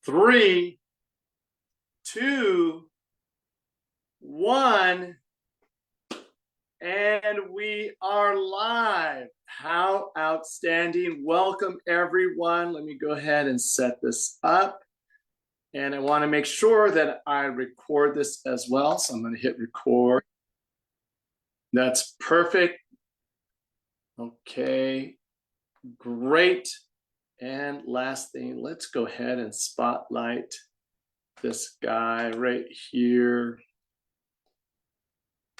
3, 2, 1, and we are live. How outstanding. Welcome, everyone. Let me go ahead and set this up. And I want to make sure that I record this as well. So I'm going to hit record. That's perfect. Okay, great. And last thing, let's go ahead and spotlight this guy right here.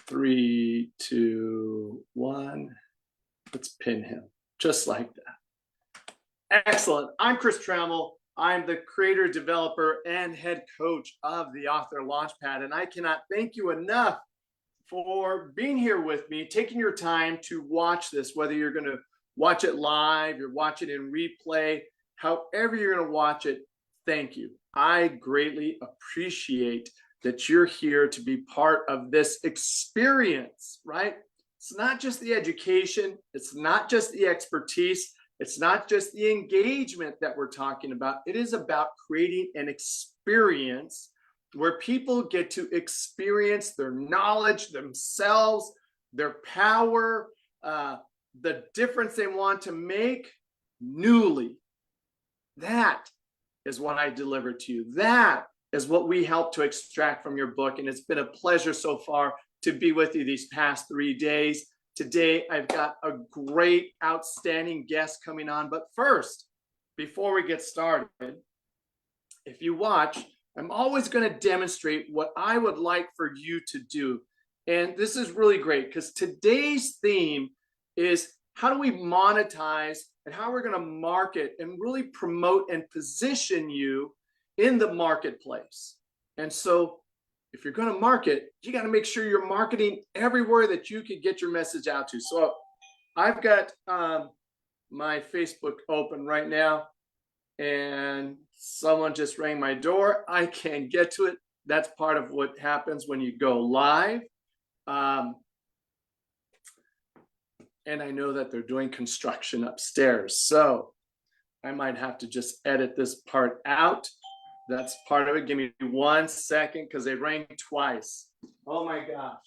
3, 2, 1. Let's pin him just like that. Excellent. I'm Chris Trammell. I'm the creator, developer, and head coach of the Author Launchpad. And I cannot thank you enough for being here with me, taking your time to watch this, whether you're going to watch it live, you're watching it in replay, however you're going to watch it. Thank you. I greatly appreciate that you're here to be part of this experience, right? It's not just the education. It's not just the expertise. It's not just the engagement that we're talking about. It is about creating an experience where people get to experience their knowledge, themselves, their power, the difference they want to make newly. That is what I deliver to you. That is what we help to extract from your book. And it's been a pleasure so far to be with you these past 3 days. Today, I've got a great, outstanding guest coming on. But first, before we get started, if you watch, I'm always going to demonstrate what I would like for you to do. And this is really great because today's theme is how do we monetize and how we're going to market and really promote and position you in the marketplace. And so if you're going to market, you got to make sure you're marketing everywhere that you can get your message out to. So I've got my Facebook open right now, and someone just rang my door. I can't get to it. That's part of what happens when you go live. And I know that they're doing construction upstairs. So I might have to just edit this part out. That's part of it. Give me 1 second because they rang twice. Oh my gosh.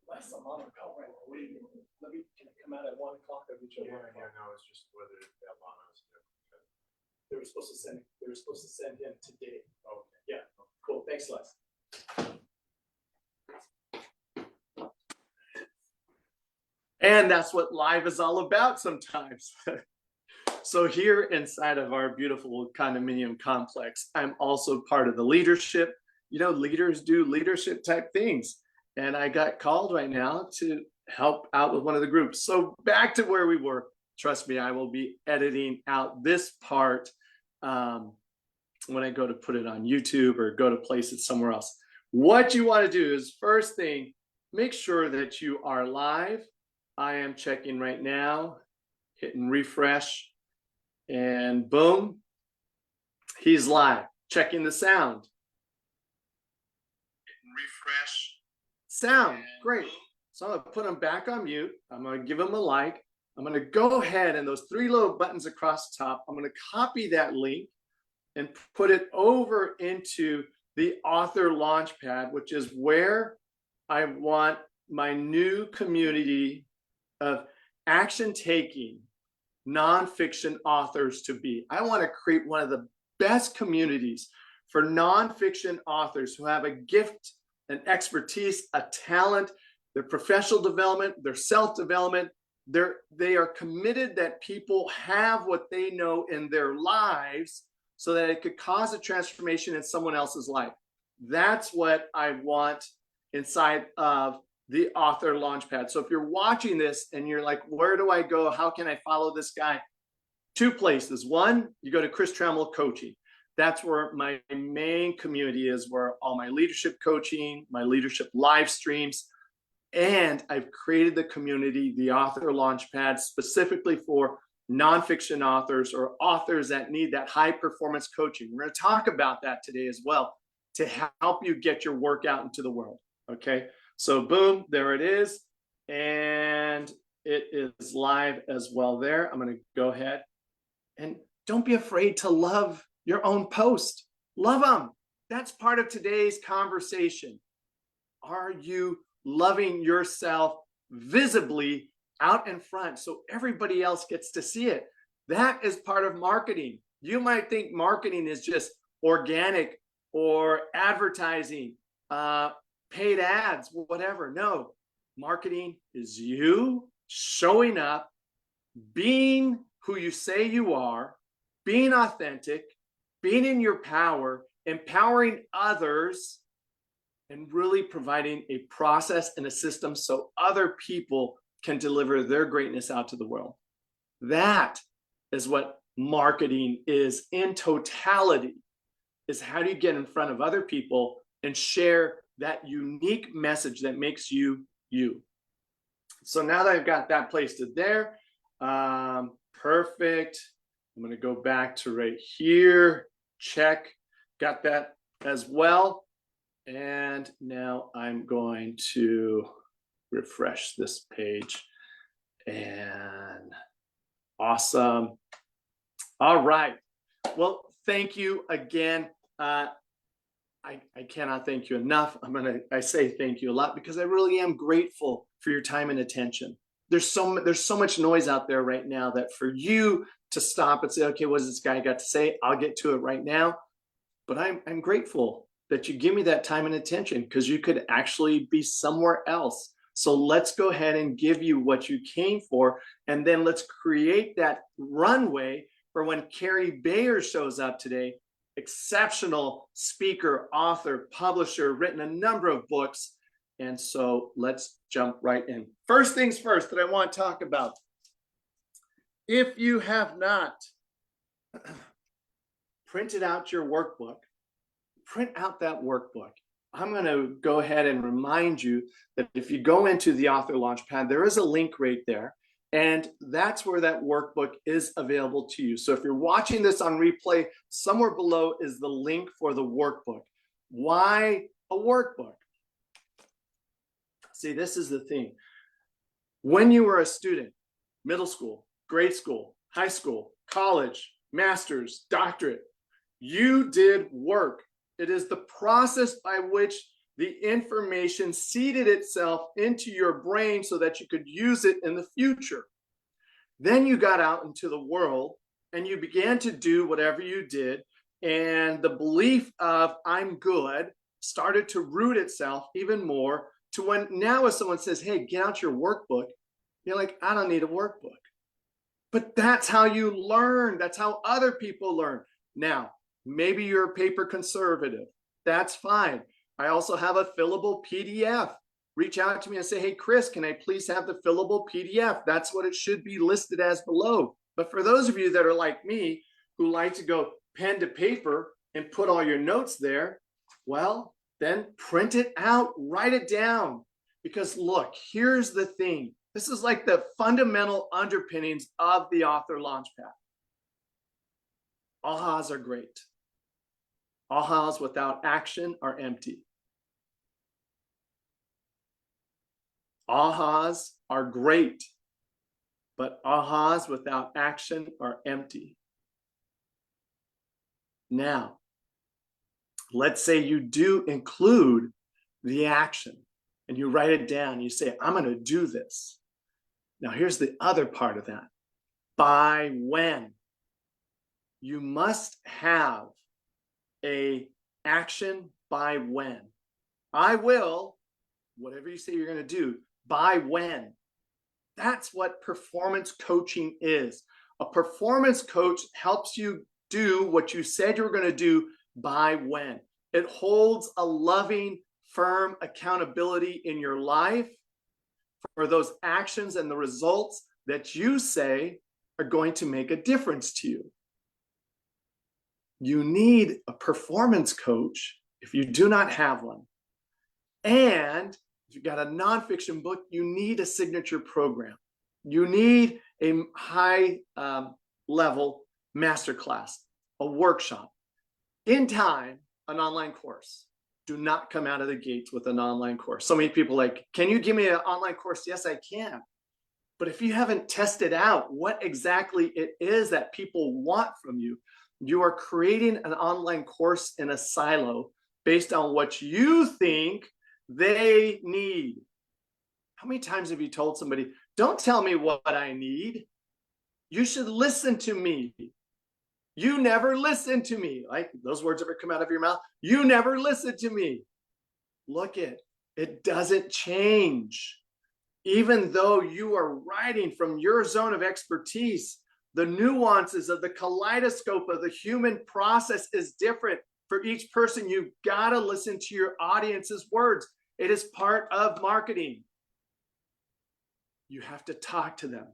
Last I'm on the call right now. Let me, can I come out at 1 o'clock? Yeah, no, it's just whether that line is different. They were supposed to send him today. Okay. Yeah. Cool. Thanks, Les. And that's what live is all about sometimes. So here inside of our beautiful condominium complex, I'm also part of the leadership. You know, leaders do leadership type things. And I got called right now to help out with one of the groups. So back to where we were. Trust me, I will be editing out this part when I go to put it on YouTube or go to place it somewhere else. What you want to do is, first thing, make sure that you are live. I am checking right now, hitting refresh, and boom, he's live. Checking the sound. Hitting refresh. Sound, great. So I'm gonna put him back on mute. I'm gonna give him a like. I'm gonna go ahead and those 3 little buttons across the top, I'm gonna copy that link and put it over into the Author Launchpad, which is where I want my new community of action-taking nonfiction authors to be. I want to create one of the best communities for nonfiction authors who have a gift, an expertise, a talent, their professional development, their self-development. They are committed that people have what they know in their lives so that it could cause a transformation in someone else's life. That's what I want inside of the Author Launchpad. So if you're watching this and you're like, where do I go? How can I follow this guy? 2 places. One, you go to Chris Trammell Coaching. That's where my main community is, where all my leadership coaching, my leadership live streams, and I've created the community, the Author Launchpad, specifically for nonfiction authors or authors that need that high performance coaching. We're going to talk about that today as well to help you get your work out into the world. Okay. So boom, there it is. And it is live as well there. I'm going to go ahead And don't be afraid to love your own post. Love them. That's part of today's conversation. Are you loving yourself visibly out in front so everybody else gets to see it? That is part of marketing. You might think marketing is just organic or advertising, paid ads, whatever. No, marketing is you showing up, being who you say you are, being authentic, being in your power, empowering others, and really providing a process and a system so other people can deliver their greatness out to the world. That is what marketing is in totality, is how do you get in front of other people and share that unique message that makes you, you. So now that I've got that placed there, perfect. I'm going to go back to right here. Check. Got that as well. And now I'm going to refresh this page. And awesome. All right. Well, thank you again. I cannot thank you enough. I say thank you a lot because I really am grateful for your time and attention. There's so much noise out there right now that for you to stop and say, okay, what does this guy got to say? I'll get to it right now. But I'm grateful that you give me that time and attention because you could actually be somewhere else. So let's go ahead and give you what you came for. And then let's create that runway for when Cary Bayer shows up today. Exceptional speaker, author, publisher, written a number of books. And so let's jump right in. First things first that I want to talk about. If you have not printed out your workbook, print out that workbook. I'm going to go ahead and remind you that if you go into the Author Launchpad, there is a link right there. And that's where that workbook is available to you. So if you're watching this on replay, somewhere below is the link for the workbook. Why a workbook? See, this is the thing. When you were a student, middle school, grade school, high school, college, master's, doctorate, you did work. It is the process by which the information seeded itself into your brain so that you could use it in the future. Then you got out into the world and you began to do whatever you did. And the belief of I'm good started to root itself even more to when now if someone says, hey, get out your workbook, you're like, I don't need a workbook. But that's how you learn. That's how other people learn. Now, maybe you're a paper conservative. That's fine. I also have a fillable PDF. Reach out to me and say, hey, Chris, can I please have the fillable PDF? That's what it should be listed as below. But for those of you that are like me, who like to go pen to paper and put all your notes there, well, then print it out, write it down. Because look, here's the thing. This is like the fundamental underpinnings of the Author Launchpad. Ahas are great. Ahas without action are empty. Ahas are great, but ahas without action are empty. Now, let's say you do include the action and you write it down. You say, I'm going to do this. Now, here's the other part of that. By when? You must have a action by when. I will, whatever you say you're going to do, by when. That's what performance coaching is. A performance coach helps you do what you said you were going to do by when. It holds a loving, firm accountability in your life for those actions and the results that you say are going to make a difference to you. You need a performance coach if you do not have one. And if you've got a nonfiction book, you need a signature program. You need a high level masterclass, a workshop. In time, an online course. Do not come out of the gates with an online course. So many people are like, can you give me an online course? Yes, I can. But if you haven't tested out what exactly it is that people want from you, you are creating an online course in a silo based on what you think they need. How many times have you told somebody, don't tell me what I need? You should listen to me. You never listen to me. Like those words ever come out of your mouth? You never listen to me. Look it doesn't change. Even though you are writing from your zone of expertise, the nuances of the kaleidoscope of the human process is different for each person. You've got to listen to your audience's words. It is part of marketing. You have to talk to them.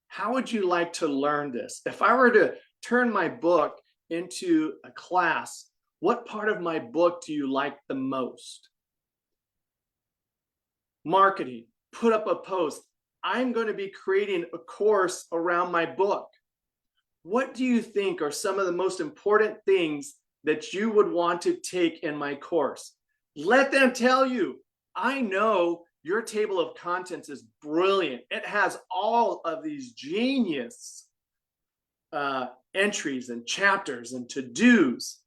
How would you like to learn this? If I were to turn my book into a class, what part of my book do you like the most? Marketing. Put up a post. I'm going to be creating a course around my book. What do you think are some of the most important things that you would want to take in my course? Let them tell you. I know your table of contents is brilliant. It has all of these genius entries and chapters and to-dos.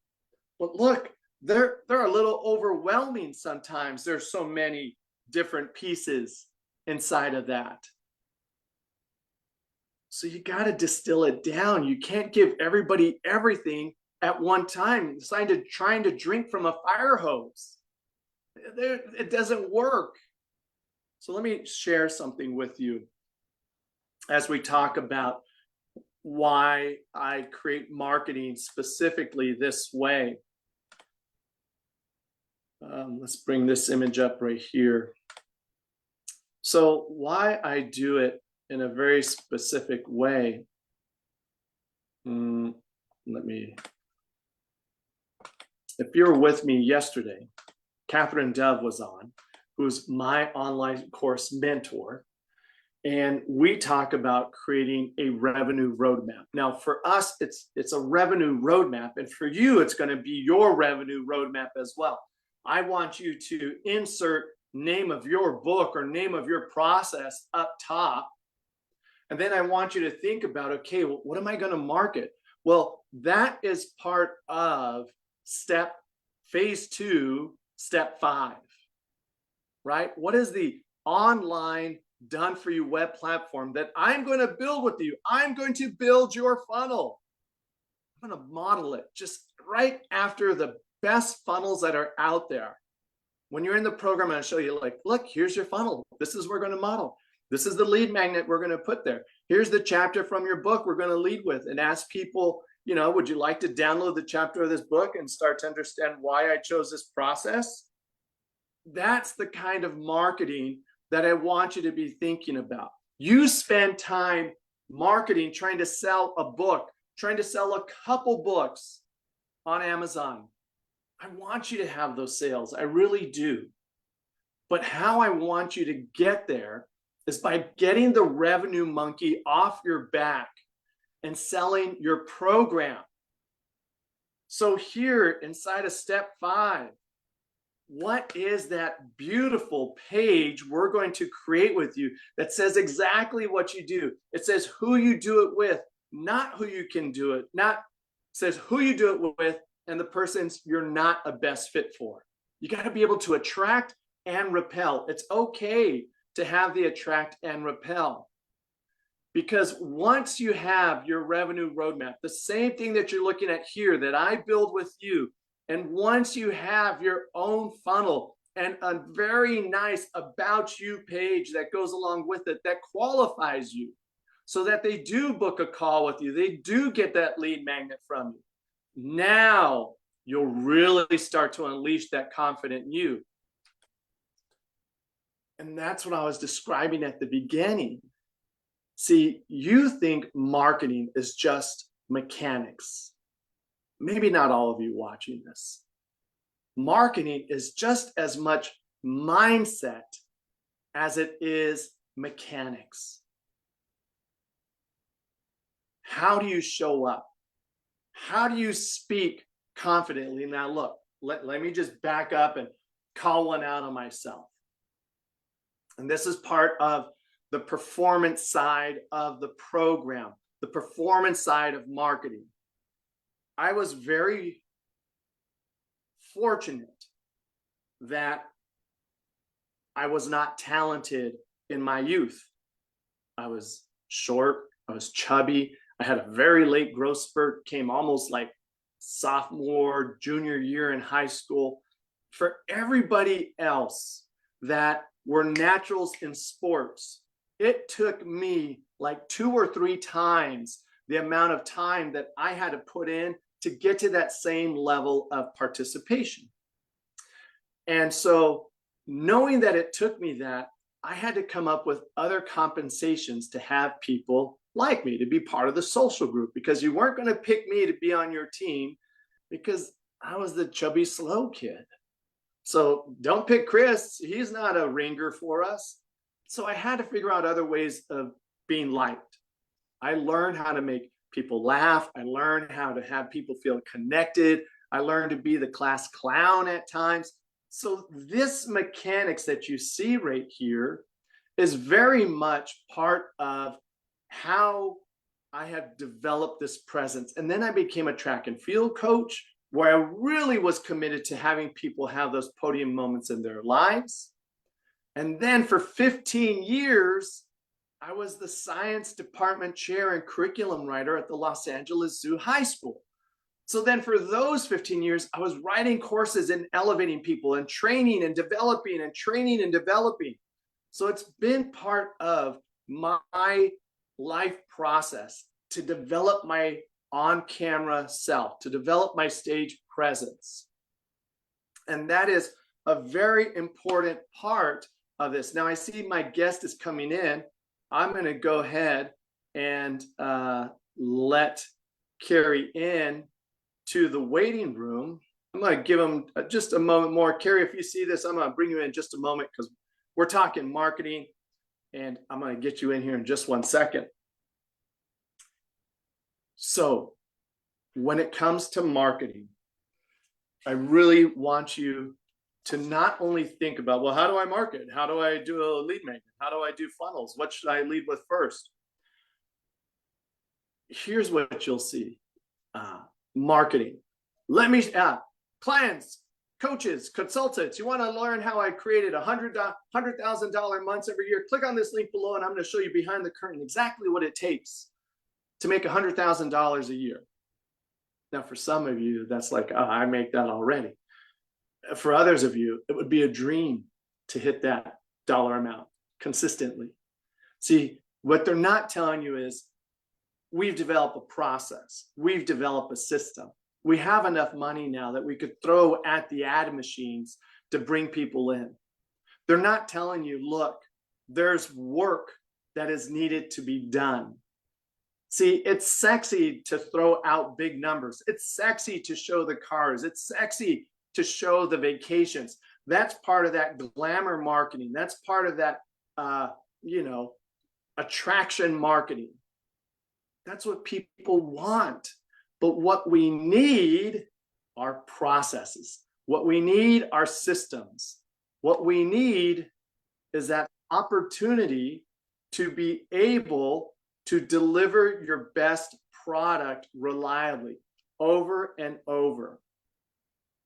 But look, they're a little overwhelming sometimes. There's so many different pieces inside of that. So you got to distill it down. You can't give everybody everything at one time. It's like trying to drink from a fire hose. It doesn't work. So let me share something with you as we talk about why I create marketing specifically this way. Let's bring this image up right here. So why I do it in a very specific way. If you were with me yesterday, Catherine Dove was on, who's my online course mentor. And we talk about creating a revenue roadmap. Now, for us, it's a revenue roadmap. And for you, it's going to be your revenue roadmap as well. I want you to insert name of your book or name of your process up top. And then I want you to think about, okay, well, what am I going to market? Well, that is part of phase 2, step 5, right? What is the online done for you web platform that I'm going to build with you? I'm going to build your funnel. I'm going to model it just right after the best funnels that are out there. When you're in the program, I'll show you, like, look, here's your funnel. This is what we're going to model. This is the lead magnet we're going to put there. Here's the chapter from your book we're going to lead with, and ask people, you know, would you like to download the chapter of this book and start to understand why I chose this process? That's the kind of marketing that I want you to be thinking about. You spend time marketing, trying to sell a book, trying to sell a couple books on Amazon. I want you to have those sales. I really do. But how I want you to get there is by getting the revenue monkey off your back and selling your program. So here inside of step 5, what is that beautiful page we're going to create with you that says exactly what you do? It says who you do it with, not who you can do it. Not says who you do it with and the persons you're not a best fit for. You got to be able to attract and repel. It's okay to have the attract and repel. Because once you have your revenue roadmap, the same thing that you're looking at here that I build with you, and once you have your own funnel and a very nice about you page that goes along with it that qualifies you so that they do book a call with you, they do get that lead magnet from you, now you'll really start to unleash that confident you. And that's what I was describing at the beginning. See, you think marketing is just mechanics. Maybe not all of you watching this. Marketing is just as much mindset as it is mechanics. How do you show up? How do you speak confidently? Now, look, let me just back up and call one out on myself. And this is part of the performance side of the program, the performance side of marketing. I was very fortunate that I was not talented in my youth. I was short, I was chubby, I had a very late growth spurt, came almost like sophomore, junior year in high school. For everybody else that were naturals in sports, it took me like 2 or 3 times the amount of time that I had to put in to get to that same level of participation. And so knowing that it took me that, I had to come up with other compensations to have people like me, to be part of the social group, because you weren't going to pick me to be on your team because I was the chubby, slow kid. So don't pick Chris. He's not a ringer for us. So I had to figure out other ways of being liked. I learned how to make people laugh. I learned how to have people feel connected. I learned to be the class clown at times. So this mechanics that you see right here is very much part of how I have developed this presence. And then I became a track and field coach, where I really was committed to having people have those podium moments in their lives. And then for 15 years, I was the science department chair and curriculum writer at the Los Angeles Zoo High School. So then for those 15 years, I was writing courses and elevating people and training and developing and training and developing. So it's been part of my life process to develop my on-camera self, to develop my stage presence. And that is a very important part of this. Now I see my guest is coming in. I'm going to go ahead and let Cary in to the waiting room. I'm going to give him just a moment more. Cary, if you see this, I'm going to bring you in just a moment because we're talking marketing, and I'm going to get you in here in just one second. So when it comes to marketing, I really want you to not only think about, well, how do I market? How do I do a lead magnet? How do I do funnels? What should I lead with first? Here's what you'll see. Marketing. Let me, clients, coaches, consultants, you want to learn how I created $100,000 months every year? Click on this link below and I'm going to show you behind the curtain exactly what it takes to make $100,000 a year. Now, for some of you, that's like, oh, I make that already. For others of you, it would be a dream to hit that dollar amount consistently. See, what they're not telling you is we've developed a process. We've developed a system. We have enough money now that we could throw at the ad machines to bring people in. They're not telling you, look, there's work that is needed to be done. See, it's sexy to throw out big numbers. It's sexy to show the cars. It's sexy to show the vacations. That's part of that glamour marketing. That's part of that, attraction marketing. That's what people want. But what we need are processes. What we need are systems. What we need is that opportunity to be able to deliver your best product reliably over and over.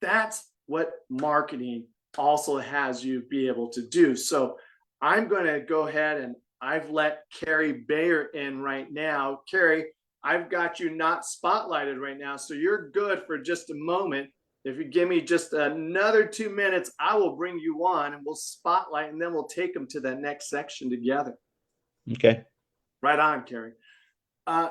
That's what marketing also has you be able to do. So I'm going to go ahead and I've let Cary Bayer in right now. Cary, I've got you not spotlighted right now, so you're good for just a moment. If you give me just another 2 minutes, I will bring you on and we'll spotlight, and then we'll take them to that next section together. Okay. Right on, Cary. And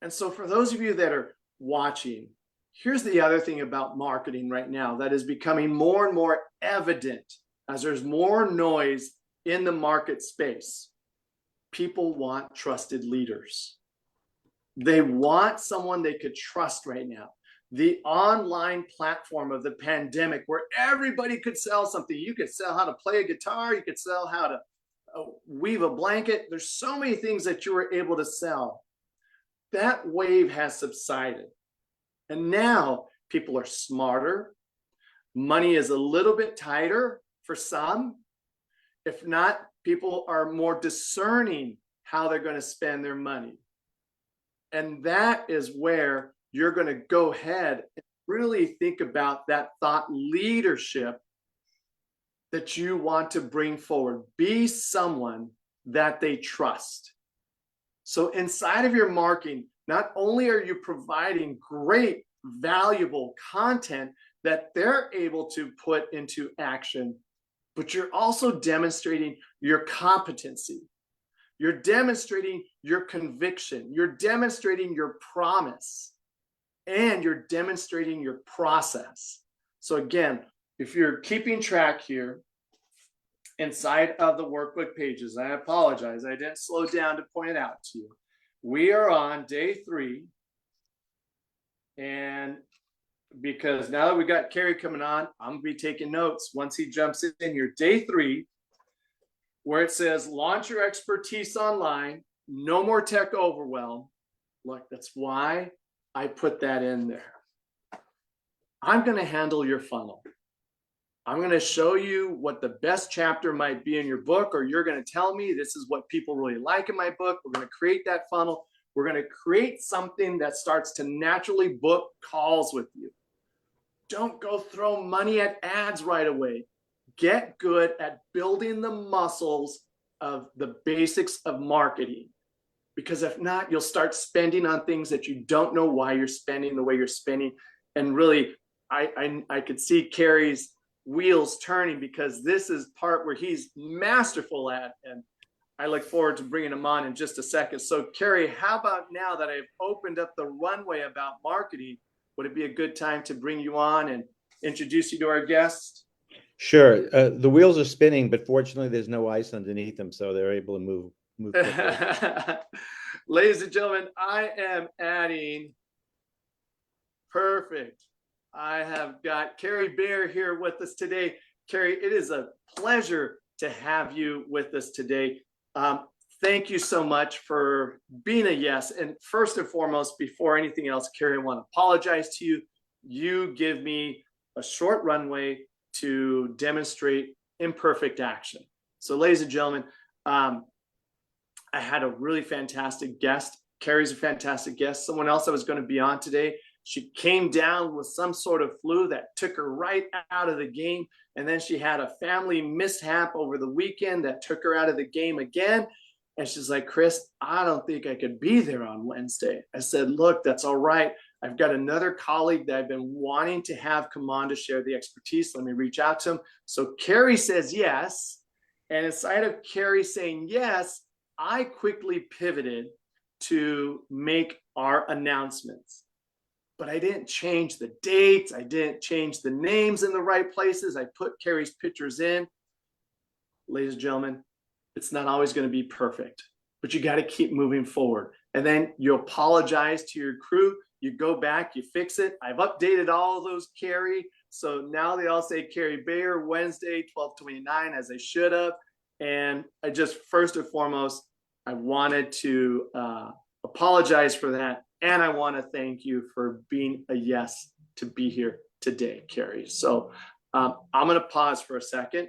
so for those of you that are watching, here's the other thing about marketing right now that is becoming more and more evident as there's more noise in the market space. People want trusted leaders. They want someone they could trust right now. The online platform of the pandemic where everybody could sell something. You could sell how to play a guitar. You could sell how to weave a blanket. There's so many things that you were able to sell. That wave has subsided. And now people are smarter. Money is a little bit tighter for some. If not, People are more discerning how they're going to spend their money. And that is where you're going to go ahead and really think about that thought leadership that you want to bring forward. Be someone that they trust. So inside of your marketing, not only are you providing great, valuable content that they're able to put into action, but you're also demonstrating your competency. You're demonstrating your conviction. You're demonstrating your promise. And you're demonstrating your process. So again, if you're keeping track here inside of the workbook pages, I apologize, I didn't slow down to point it out to you. We are on day 3. And because now that we got Cary coming on, I'm gonna be taking notes once he jumps in here. Day 3, where it says launch your expertise online, no more tech overwhelm. Look, that's why I put that in there. I'm going to handle your funnel. I'm going to show you what the best chapter might be in your book, or you're going to tell me this is what people really like in my book. We're going to create that funnel. We're going to create something that starts to naturally book calls with you. Don't go throw money at ads right away. Get good at building the muscles of the basics of marketing. Because if not, you'll start spending on things that you don't know why you're spending the way you're spending. And really, I could see Cary's wheels turning, because this is part where he's masterful at. And I look forward to bringing him on in just a second. So Cary, how about now that I've opened up the runway about marketing, would it be a good time to bring you on and introduce you to our guest? Sure. The wheels are spinning, but fortunately there's no ice underneath them, so they're able to move quickly. Ladies and gentlemen, I am adding, perfect. I have got Cary Bayer here with us today. Cary, it is a pleasure to have you with us today. Thank you so much for being a yes. And first and foremost, before anything else, Cary, I want to apologize to you. You give me a short runway to demonstrate imperfect action. So ladies and gentlemen, I had a really fantastic guest. Cary's a fantastic guest. Someone else that was going to be on today, she came down with some sort of flu that took her right out of the game. And then she had a family mishap over the weekend that took her out of the game again. And she's like, Chris, I don't think I could be there on Wednesday. I said, look, that's all right. I've got another colleague that I've been wanting to have come on to share the expertise. Let me reach out to him. So Cary says yes. And inside of Cary saying yes, I quickly pivoted to make our announcements. But I didn't change the dates. I didn't change the names in the right places. I put Cary's pictures in. Ladies and gentlemen, it's not always going to be perfect, but you got to keep moving forward. And then you apologize to your crew. You go back, you fix it. I've updated all of those, Cary. So now they all say Cary Bayer, Wednesday, 12/29, as they should have. And I just, first and foremost, I wanted to apologize for that. And I want to thank you for being a yes to be here today, Cary. So I'm going to pause for a second.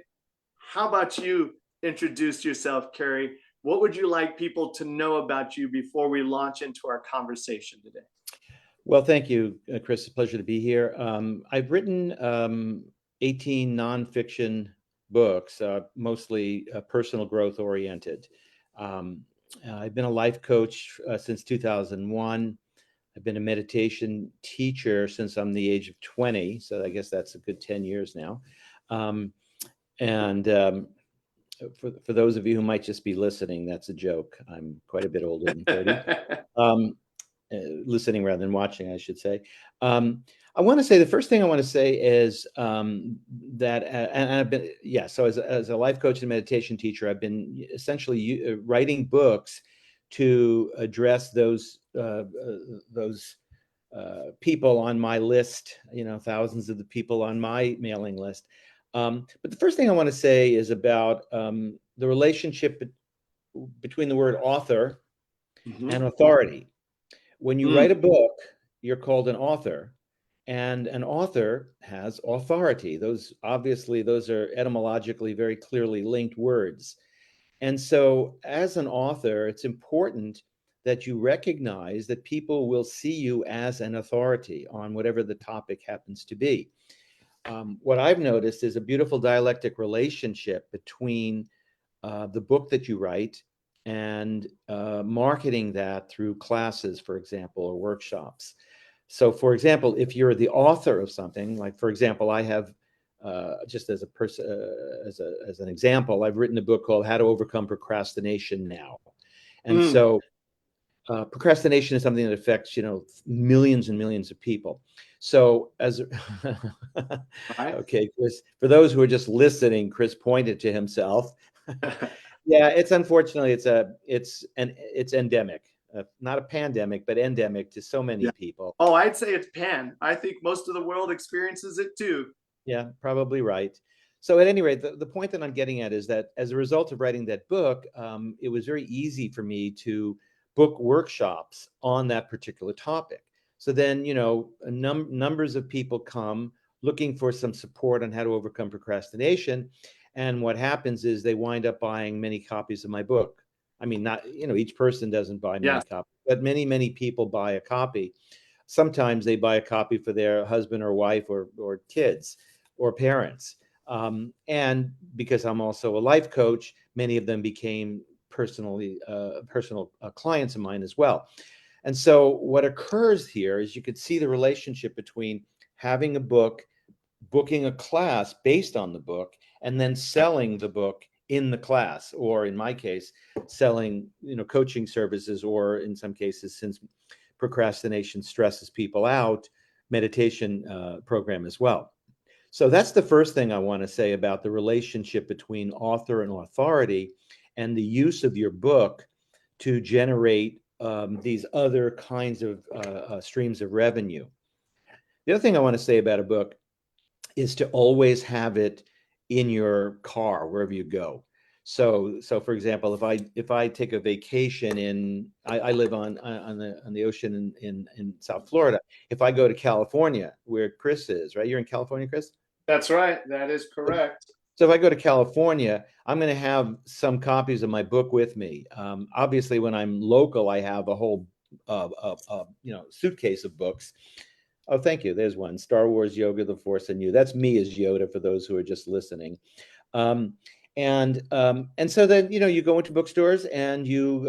How about you introduce yourself, Cary? What would you like people to know about you before we launch into our conversation today? Well, thank you, Chris. It's a pleasure to be here. I've written 18 nonfiction books, mostly personal growth oriented. I've been a life coach since 2001. I've been a meditation teacher since I'm the age of 20. So I guess that's a good 10 years now. For those of you who might just be listening, that's a joke. I'm quite a bit older than 30. Listening rather than watching, I should say. I want to say, the first thing I want to say is that, and I've been, yeah, so as a life coach and meditation teacher, I've been essentially writing books to address those people on my list, thousands of the people on my mailing list. But the first thing I want to say is about the relationship between the word author and authority. When you write a book, you're called an author, and an author has authority. Those are etymologically very clearly linked words. And so as an author, it's important that you recognize that people will see you as an authority on whatever the topic happens to be. What I've noticed is a beautiful dialectic relationship between the book that you write and marketing that through classes, for example, or workshops. So, for example, if you're the author of something, like, for example, I have, just as a person, as an example, I've written a book called How to Overcome Procrastination Now. And so procrastination is something that affects, millions and millions of people. So as Right. okay, Chris, for those who are just listening, Chris pointed to himself. Yeah, it's unfortunately it's endemic, not a pandemic, but endemic to so many Yeah. people. Oh, I'd say it's pan. I think most of the world experiences it too. Yeah, probably right. So at any rate, the point that I'm getting at is that as a result of writing that book, it was very easy for me to book workshops on that particular topic. So then, numbers of people come looking for some support on how to overcome procrastination. And what happens is they wind up buying many copies of my book. I mean, not, each person doesn't buy many Yes. copies, but many, many people buy a copy. Sometimes they buy a copy for their husband or wife or kids or parents. And because I'm also a life coach, many of them became personal clients of mine as well. And so what occurs here is you could see the relationship between having a book, booking a class based on the book, and then selling the book in the class, or in my case, selling, coaching services, or in some cases, since procrastination stresses people out, meditation program as well. So that's the first thing I want to say about the relationship between author and authority and the use of your book to generate these other kinds of streams of revenue. The other thing I want to say about a book is to always have it in your car wherever you go. So for example, if I take a vacation I live on the ocean in South Florida. If I go to California, where Chris is, right? You're in California, Chris? That's right. That is correct. So if I go to California, I'm going to have some copies of my book with me. Obviously, when I'm local, I have a whole suitcase of books. Oh, thank you. There's one. Star Wars, Yoga, The Force, and You. That's me as Yoda for those who are just listening. And so then you go into bookstores and you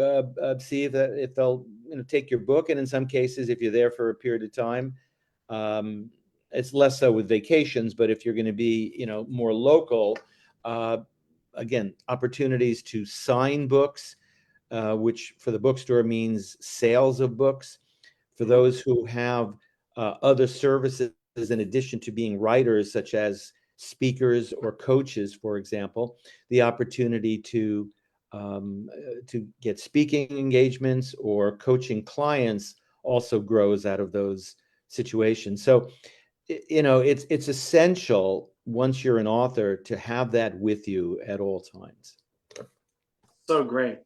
see if they'll take your book. And in some cases, if you're there for a period of time, it's less so with vacations. But if you're going to be more local, again, opportunities to sign books, which for the bookstore means sales of books. For those who have other services in addition to being writers, such as speakers or coaches, for example, the opportunity to get speaking engagements or coaching clients also grows out of those situations. So, it's essential once you're an author to have that with you at all times. So great.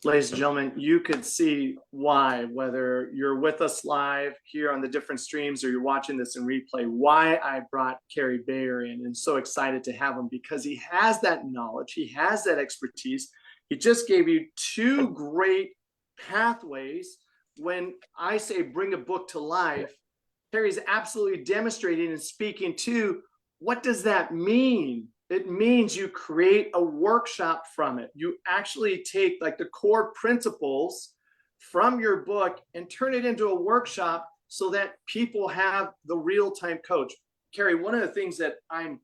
Ladies and gentlemen, you could see why, whether you're with us live here on the different streams or you're watching this in replay, why I brought Cary Bayer in, and so excited to have him, because he has that knowledge, he has that expertise. He just gave you two great pathways. When I say bring a book to life, Cary's absolutely demonstrating and speaking to what does that mean? It means you create a workshop from it. You actually take like the core principles from your book and turn it into a workshop so that people have the real-time coach. Cary, one of the things that I'm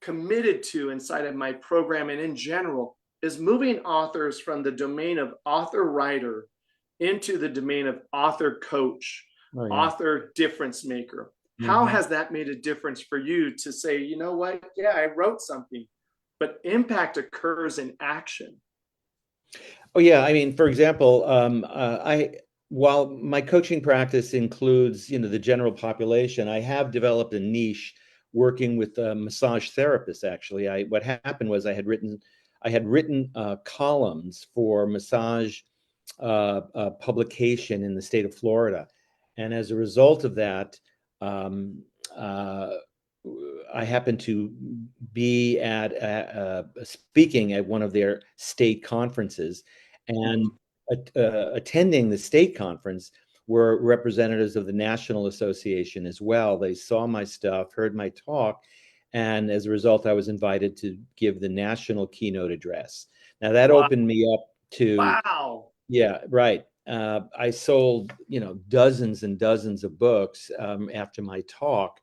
committed to inside of my program and in general is moving authors from the domain of author writer into the domain of author coach, author difference maker. How has that made a difference for you to say, you know what? Yeah, I wrote something, but impact occurs in action. Oh yeah, I mean, for example, while my coaching practice includes, the general population, I have developed a niche working with massage therapists. Actually, what happened was I had written columns for massage publication in the state of Florida, and as a result of that, um, uh, I happened to be at speaking at one of their state conferences, and attending the state conference were representatives of the National Association as well. They saw my stuff, heard my talk, and as a result, I was invited to give the national keynote address. Now that Wow. opened me up to, Wow. yeah, right. I sold, dozens and dozens of books after my talk,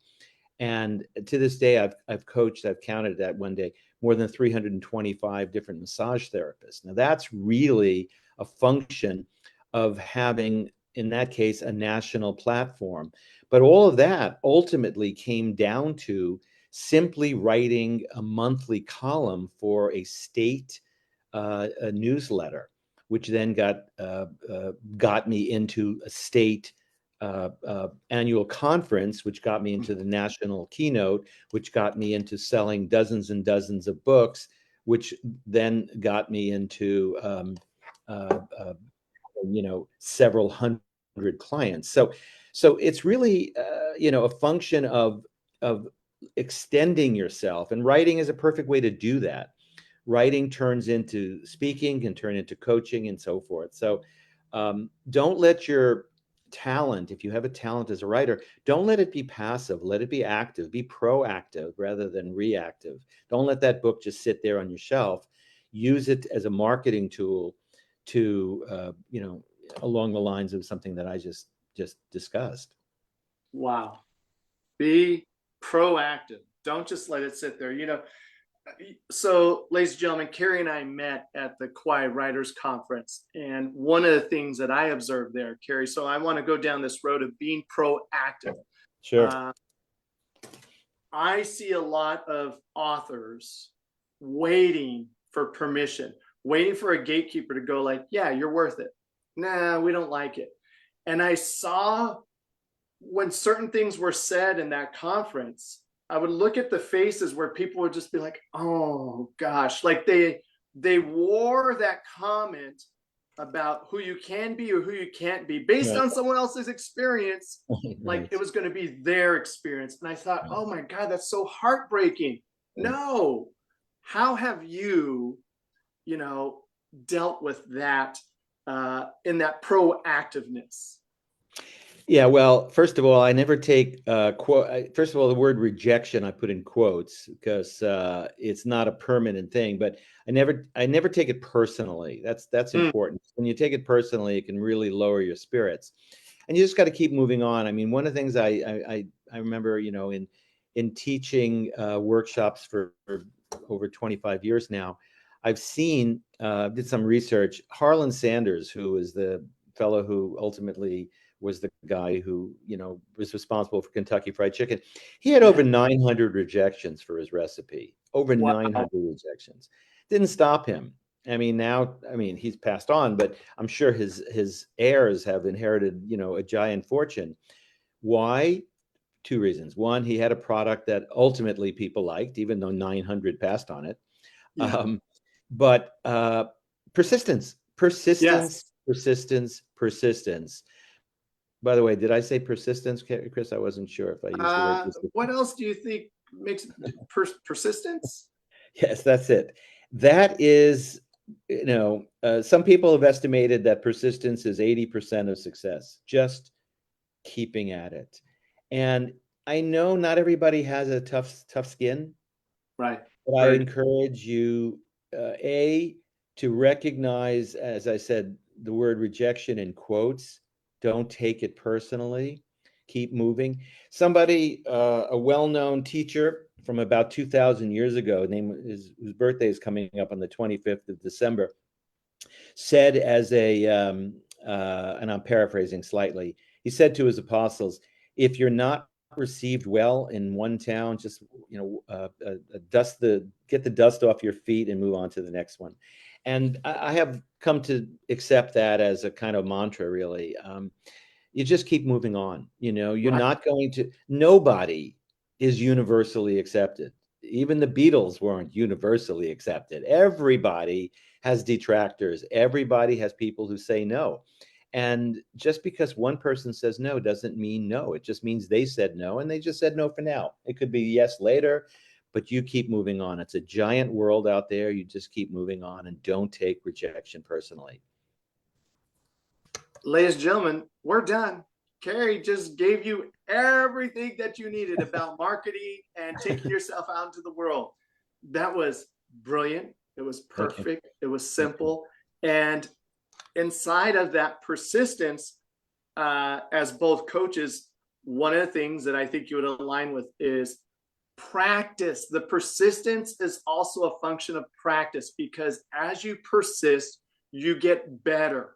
and to this day, I've coached, I've counted that one day, more than 325 different massage therapists. Now that's really a function of having, in that case, a national platform. But all of that ultimately came down to simply writing a monthly column for a state a newsletter, which then got me into a state annual conference, which got me into the national keynote, which got me into selling dozens and dozens of books, which then got me into uh, uh, several hundred clients. So it's really a function of extending yourself, and writing is a perfect way to do that. Writing turns into speaking, can turn into coaching, and so forth. So don't let your talent, if you have a talent as a writer, don't let it be passive. Let it be active. Be proactive rather than reactive. Don't let that book just sit there on your shelf. Use it as a marketing tool to, along the lines of something that I just discussed. Wow. Be proactive. Don't just let it sit there. So, ladies and gentlemen, Cary and I met at the Kauai Writers Conference. And one of the things that I observed there, Cary, so I want to go down this road of being proactive. Sure. I see a lot of authors waiting for permission, waiting for a gatekeeper to go like, yeah, you're worth it. Nah, we don't like it. And I saw when certain things were said in that conference, I would look at the faces where people would just be like, oh gosh, like they wore that comment about who you can be or who you can't be based Right. on someone else's experience, like Right. it was going to be their experience. And I thought, oh my God, that's so heartbreaking. No. How have you, dealt with that in that proactiveness? Yeah, well, first of all, I never take quote. First of all, the word rejection I put in quotes because it's not a permanent thing. But I never take it personally. That's important. When you take it personally, it can really lower your spirits, and you just got to keep moving on. I mean, one of the things I remember, in teaching workshops for over 25 years now, I've seen did some research. Harlan Sanders, who is the fellow who ultimately was the guy who, was responsible for Kentucky Fried Chicken. He had over 900 rejections for his recipe. Over Wow. 900 rejections. Didn't stop him. He's passed on, but I'm sure his heirs have inherited, a giant fortune. Why? Two reasons. One, he had a product that ultimately people liked, even though 900 passed on it. Yeah. But persistence, Yes. persistence, persistence, persistence. By the way, did I say persistence, Chris? I wasn't sure if I used the word persistence. What else do you think makes persistence? Yes, that's it. That is, some people have estimated that persistence is 80% of success, just keeping at it. And I know not everybody has a tough skin, Right. but I encourage you, to recognize, as I said, the word rejection in quotes. Don't take it personally. Keep moving. Somebody, a well-known teacher from about 2,000 years ago, whose birthday is coming up on the 25th of December, said and I'm paraphrasing slightly, he said to his apostles, if you're not received well in one town, just get the dust off your feet and move on to the next one. And I have come to accept that as a kind of mantra, really. You just keep moving on. You're not going to, nobody is universally accepted. Even the Beatles weren't universally accepted. Everybody has detractors. Everybody has people who say no. And just because one person says no doesn't mean no. It just means they said no, and they just said no for now. It could be yes later, but you keep moving on. It's a giant world out there. You just keep moving on and don't take rejection personally. Ladies and gentlemen, we're done. Cary just gave you everything that you needed about marketing and taking yourself out into the world. That was brilliant. It was perfect. It was simple. And inside of that persistence, as both coaches, one of the things that I think you would align with is practice. The persistence is also a function of practice, because as you persist, you get better.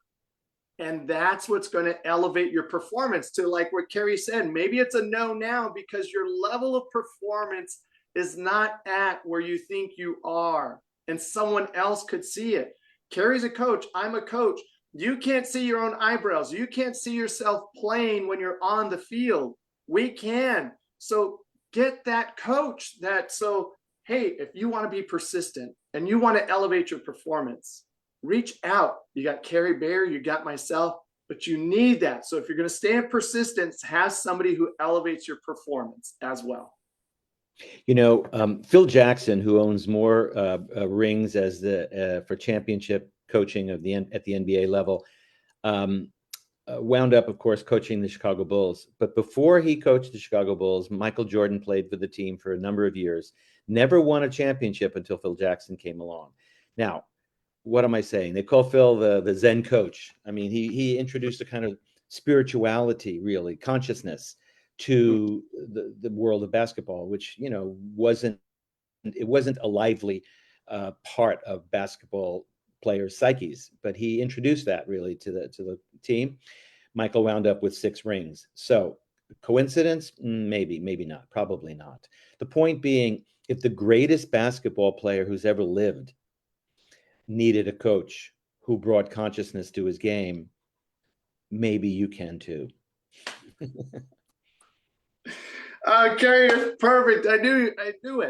And that's what's going to elevate your performance to, like what Cary said, maybe it's a no now because your level of performance is not at where you think you are, and someone else could see it. Cary's a coach. I'm a coach. You can't see your own eyebrows. You can't see yourself playing when you're on the field. We can. So get that coach so, hey, if you want to be persistent and you want to elevate your performance, reach out. You got Cary Bayer, you got myself, but you need that. So if you're going to stay in persistence, have somebody who elevates your performance as well. You know, Phil Jackson, who owns more rings as for championship coaching at the NBA level, wound up, of course, coaching the Chicago Bulls. But before he coached the Chicago Bulls, Michael Jordan played for the team for a number of years, never won a championship until Phil Jackson came along. Now, what am I saying? They call Phil the Zen coach. I mean, he introduced a kind of spirituality, really, consciousness to the world of basketball, which, you know, wasn't a lively part of basketball players' psyches, but he introduced that really to the team. Michael wound up with 6 rings. So coincidence? Maybe not, probably not. The point being, if the greatest basketball player who's ever lived needed a coach who brought consciousness to his game, maybe you can too. Cary is perfect. I knew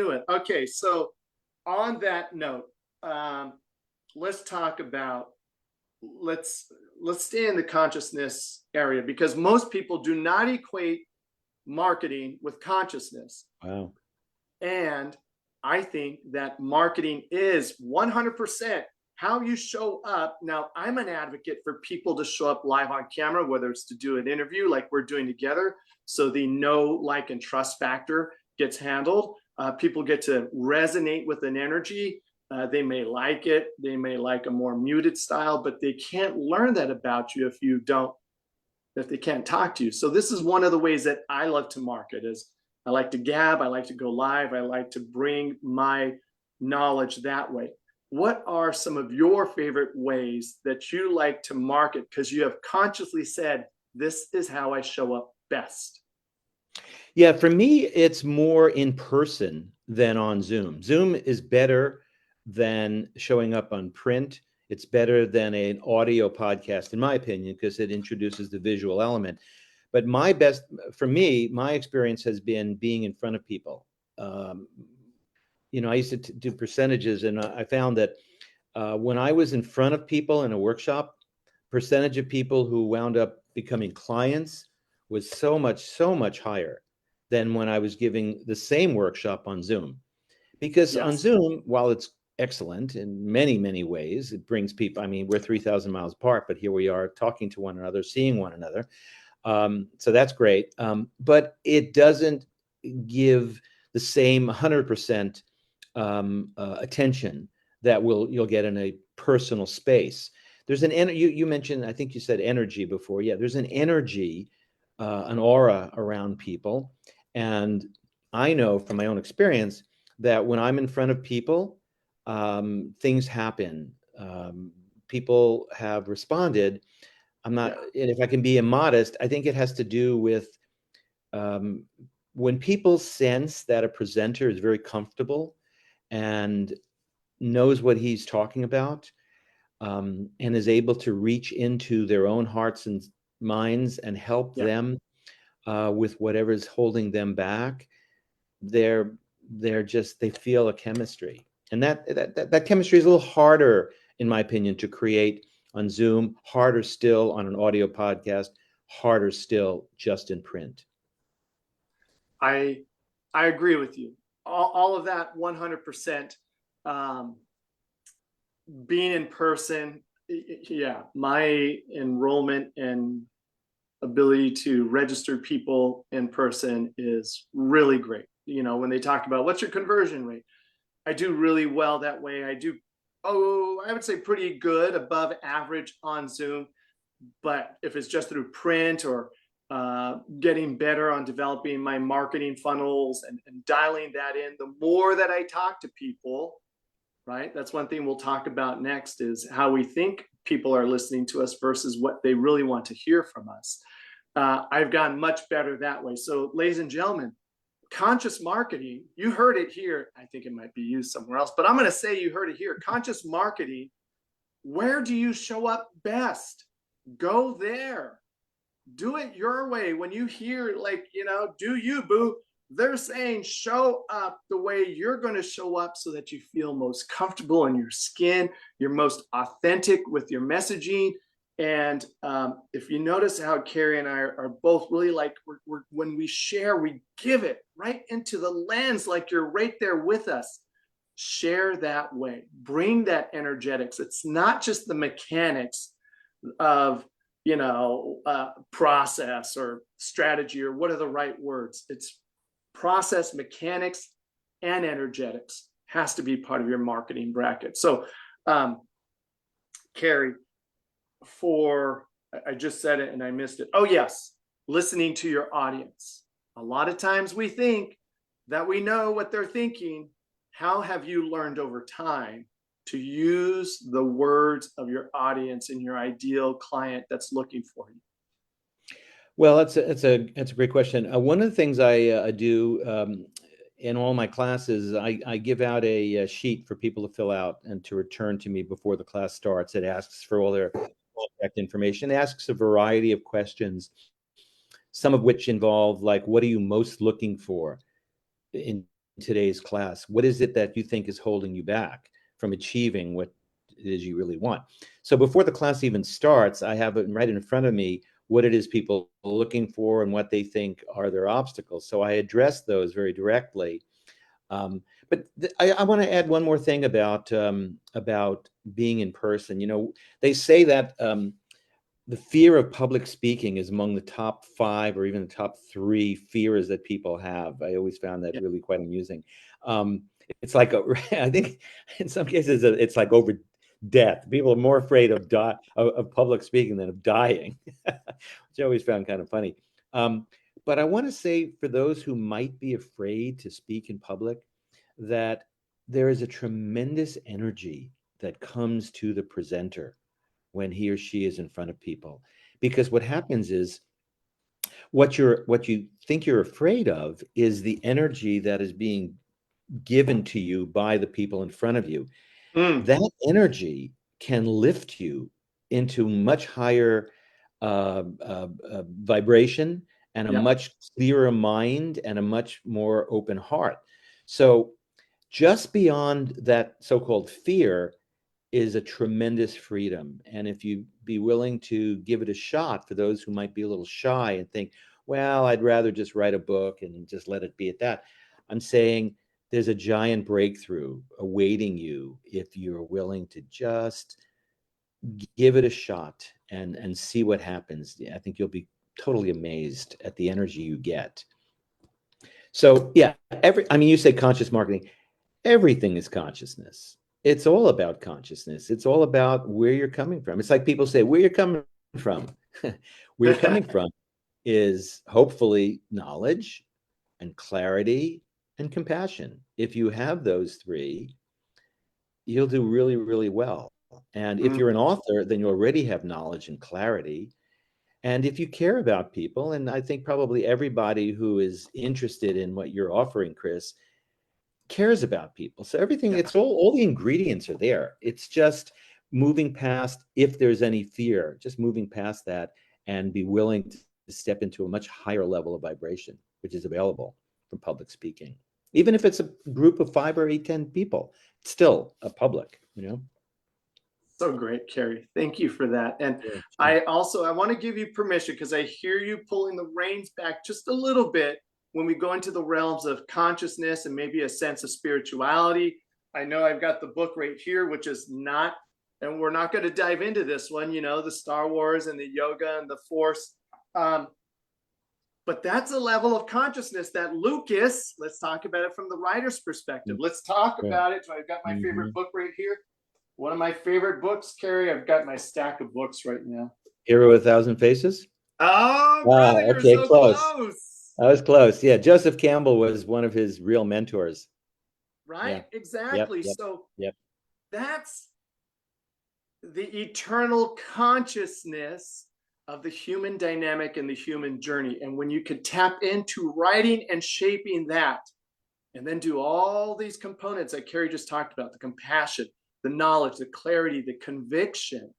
it. Okay, so on that note, let's talk about, let's stay in the consciousness area, because most people do not equate marketing with consciousness. Wow. And I think that marketing is 100% how you show up. Now, I'm an advocate for people to show up live on camera, whether it's to do an interview like we're doing together, so the know, like, and trust factor gets handled. People get to resonate with an energy. They may like it. They may like a more muted style, but they can't learn that about you if they can't talk to you. So this is one of the ways that I love to market. Is I like to gab, I like to go live, I like to bring my knowledge that way. What are some of your favorite ways that you like to market, because you have consciously said, this is how I show up best? Yeah, for me, it's more in person than on Zoom. Zoom is better than showing up on print. It's better than an audio podcast, in my opinion, because it introduces the visual element. But my experience has been being in front of people. You know, I used to do percentages, and I found that when I was in front of people in a workshop, percentage of people who wound up becoming clients was so much higher than when I was giving the same workshop on Zoom. Because on Zoom, while it's excellent in many ways, it brings people, I mean, we're 3,000 miles apart, but here we are talking to one another, seeing one another. So that's great. But it doesn't give the same 100% attention that you'll get in a personal space. There's you mentioned, I think you said energy before. Yeah, there's an energy, an aura around people. And I know from my own experience that when I'm in front of people, things happen. People have responded. I'm not, and if I can be immodest, I think it has to do with when people sense that a presenter is very comfortable and knows what he's talking about, and is able to reach into their own hearts and minds and help them with whatever's holding them back, they feel a chemistry. And that chemistry is a little harder, in my opinion, to create on Zoom, harder still on an audio podcast, harder still just in print. I agree with you. All of that 100%. Being in person, yeah, my enrollment and ability to register people in person is really great. You know, when they talk about what's your conversion rate, I do really well that way. I do, I would say pretty good, above average on Zoom. But if it's just through print or getting better on developing my marketing funnels and dialing that in, the more that I talk to people, right? That's one thing we'll talk about next, is how we think people are listening to us versus what they really want to hear from us. I've gotten much better that way. So, ladies and gentlemen, conscious marketing, you heard it here. I think it might be used somewhere else, but I'm going to say you heard it here. Conscious marketing, where do you show up best? Go there. Do it your way. When you hear, like, you know, do you, boo? They're saying show up the way you're going to show up so that you feel most comfortable in your skin, you're most authentic with your messaging. And if you notice how Cary and I are both really like, when we share, we give it right into the lens, like you're right there with us. Share that way. Bring that energetics. It's not just the mechanics of, you know, process or strategy, or what are the right words. It's process, mechanics, and energetics has to be part of your marketing bracket. So, Cary, I just said it and I missed it. Oh, yes, listening to your audience. A lot of times we think that we know what they're thinking. How have you learned over time to use the words of your audience and your ideal client that's looking for you? Well, that's a great question. One of the things I do in all my classes, I give out a sheet for people to fill out and to return to me before the class starts. It asks for all their contact information. It asks a variety of questions, some of which involve, like, what are you most looking for in today's class? What is it that you think is holding you back from achieving what it is you really want? So before the class even starts, I have it right in front of me, what it is people are looking for and what they think are their obstacles. So I address those very directly. But I want to add one more thing about being in person. You know, they say that the fear of public speaking is among the top 5 or even the top 3 fears that people have. I always found that really quite amusing. It's like, I think in some cases it's like over death. People are more afraid of public speaking than of dying, which I always found kind of funny. But I want to say, for those who might be afraid to speak in public, that there is a tremendous energy that comes to the presenter when he or she is in front of people. Because what happens is, what you think you're afraid of is the energy that is being given to you by the people in front of you. That energy can lift you into much higher vibration and a much clearer mind and a much more open heart. So just beyond that so-called fear is a tremendous freedom. And if you be willing to give it a shot, for those who might be a little shy and think, well, I'd rather just write a book and just let it be at that, I'm saying there's a giant breakthrough awaiting you if you're willing to just give it a shot and see what happens. I think you'll be totally amazed at the energy you get. So yeah, you say conscious marketing, everything is consciousness. It's all about consciousness. It's all about where you're coming from. It's like people say, where you're coming from. Where you're coming from is hopefully knowledge and clarity and compassion. If you have those 3, you'll do really, really well. And if you're an author, then you already have knowledge and clarity. And if you care about people, and I think probably everybody who is interested in what you're offering, Chris, cares about people. So everything, it's all the ingredients are there. It's just moving past, if there's any fear, just moving past that and be willing to step into a much higher level of vibration, which is available from public speaking. Even if it's a group of 5 or 8, 10 people, it's still a public, you know? So great, Cary. Thank you for that. And Sure, sure. I want to give you permission because I hear you pulling the reins back just a little bit when we go into the realms of consciousness and maybe a sense of spirituality. I know I've got the book right here, which is not, and we're not going to dive into this one, you know, the Star Wars and the yoga and the Force. But that's a level of consciousness that Lucas, let's talk about it from the writer's perspective. Let's talk Right. about it. So I've got my favorite book right here. One of my favorite books, Cary. I've got my stack of books right now. Hero with a Thousand Faces. Oh, brother, you're Okay, so close. close. I was close. Yeah, Joseph Campbell was one of his real mentors. Right? Yeah. Exactly. Yep. So Yep. that's the eternal consciousness of the human dynamic and the human journey. And when you could tap into writing and shaping that, and then do all these components that Cary just talked about, the compassion, the knowledge, the clarity, the conviction,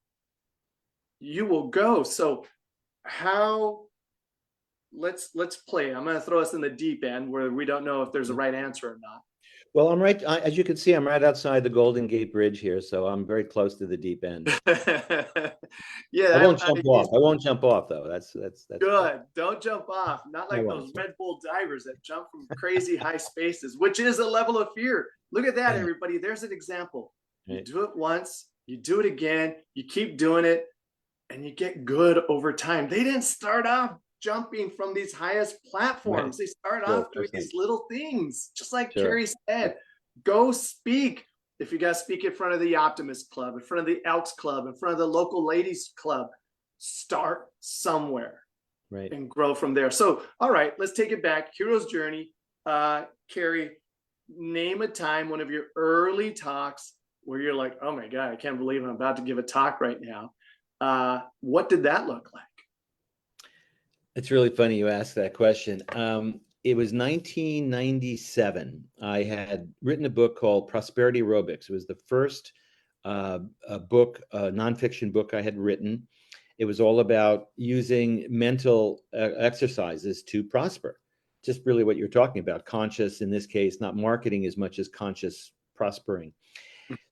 you will go. So how, let's play. I'm going to throw us in the deep end where we don't know if there's a right answer or not. Well, I'm right. As you can see, I'm right outside the Golden Gate Bridge here, so I'm very close to the deep end. Yeah, I won't jump off. I won't jump off, though. That's good. Don't jump off. Not like I those won't. Red Bull divers that jump from crazy high spaces, which is a level of fear. Look at that, Yeah. everybody. There's an example. You Right. do it once, you do it again, you keep doing it, and you get good over time. They didn't start off jumping from these highest platforms. Right. They start Sure, off doing sure. these little things, just like Sure. Cary said. Go speak. If you got to speak in front of the Optimist Club, in front of the Elks Club, in front of the local ladies club, start somewhere. Right. And grow from there. So, all right, let's take it back. Hero's journey. Cary, name a time, one of your early talks where you're like, oh my God, I can't believe I'm about to give a talk right now. What did that look like? It's really funny you asked that question. It was 1997. I had written a book called Prosperity Aerobics. It was the first nonfiction book I had written. It was all about using mental exercises to prosper. Just really what you're talking about, conscious, in this case, not marketing as much as conscious prospering.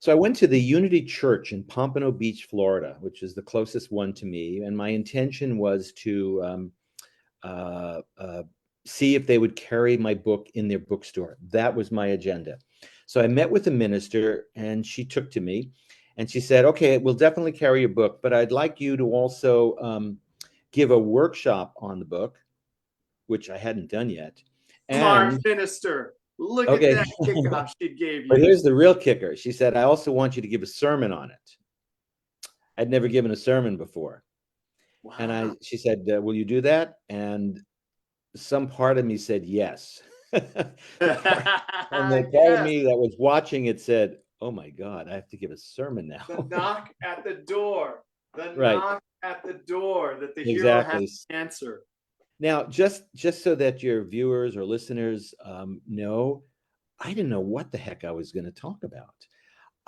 So I went to the Unity Church in Pompano Beach, Florida, which is the closest one to me. And my intention was to see if they would carry my book in their bookstore. That was my agenda. So I met with the minister and she took to me and she said, okay, we'll definitely carry your book, but I'd like you to also give a workshop on the book, which I hadn't done yet. Smart And minister. Look okay, at that kickoff she gave you. but here's the real kicker. She said, I also want you to give a sermon on it. I'd never given a sermon before. Wow. And she said, will you do that? And some part of me said yes. And the part of me that was watching it said, oh my God, I have to give a sermon now. The knock at the door. The Right. knock at the door that the hero Exactly. has to answer. Now, just so that your viewers or listeners know, I didn't know what the heck I was going to talk about.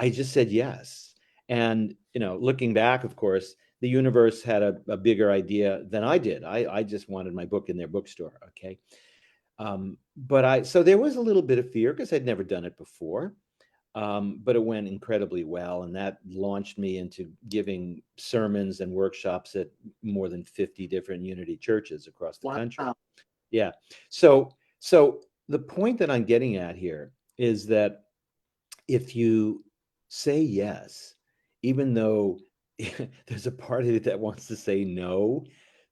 I just said yes. And, looking back, of course, the universe had a bigger idea than I did. I just wanted my book in their bookstore. Okay. So there was a little bit of fear because I'd never done it before. But it went incredibly well. And that launched me into giving sermons and workshops at more than 50 different Unity churches across the country. Yeah. So the point that I'm getting at here is that if you say yes, even though there's a part of it that wants to say no,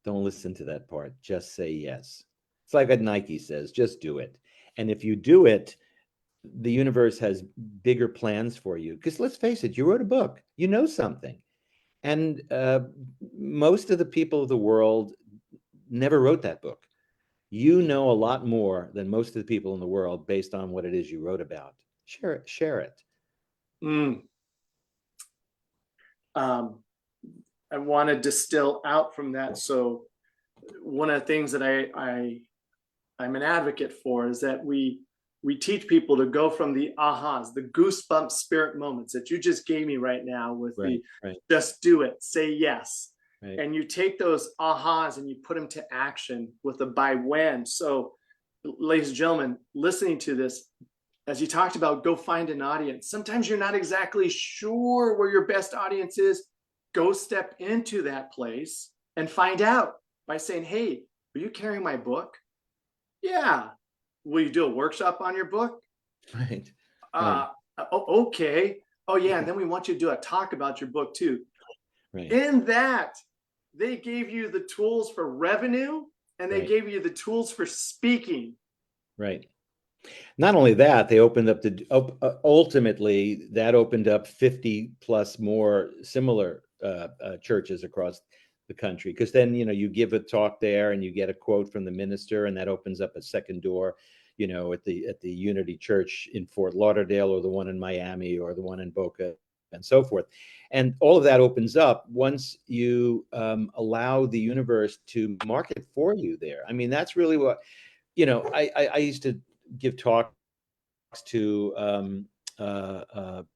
don't listen to that part. Just say yes. It's like what Nike says, just do it. And if you do it, the universe has bigger plans for you. Because let's face it, you wrote a book, you know something. And most of the people of the world never wrote that book. You know a lot more than most of the people in the world based on what it is you wrote about. Share it. I want to distill out from that. So one of the things that I'm an advocate for is that we teach people to go from the ahas, the goosebump spirit moments that you just gave me right now with just do it, say yes. Right. And you take those ahas and you put them to action with a by when. So ladies and gentlemen, listening to this, as you talked about, go find an audience. Sometimes you're not exactly sure where your best audience is. Go step into that place and find out by saying, hey, are you carrying my book? Yeah. Will you do a workshop on your book? Right. Uh, okay. Oh, yeah. And then we want you to do a talk about your book too. Right. In that, they gave you the tools for revenue and they Right. gave you the tools for speaking. Right. Not only that, they opened up ultimately that opened up 50 plus more similar churches across the country. Because then, you give a talk there and you get a quote from the minister, and that opens up a second door, at the Unity Church in Fort Lauderdale, or the one in Miami, or the one in Boca, and so forth. And all of that opens up once you allow the universe to market for you there. I mean, that's really what, I used to give talks to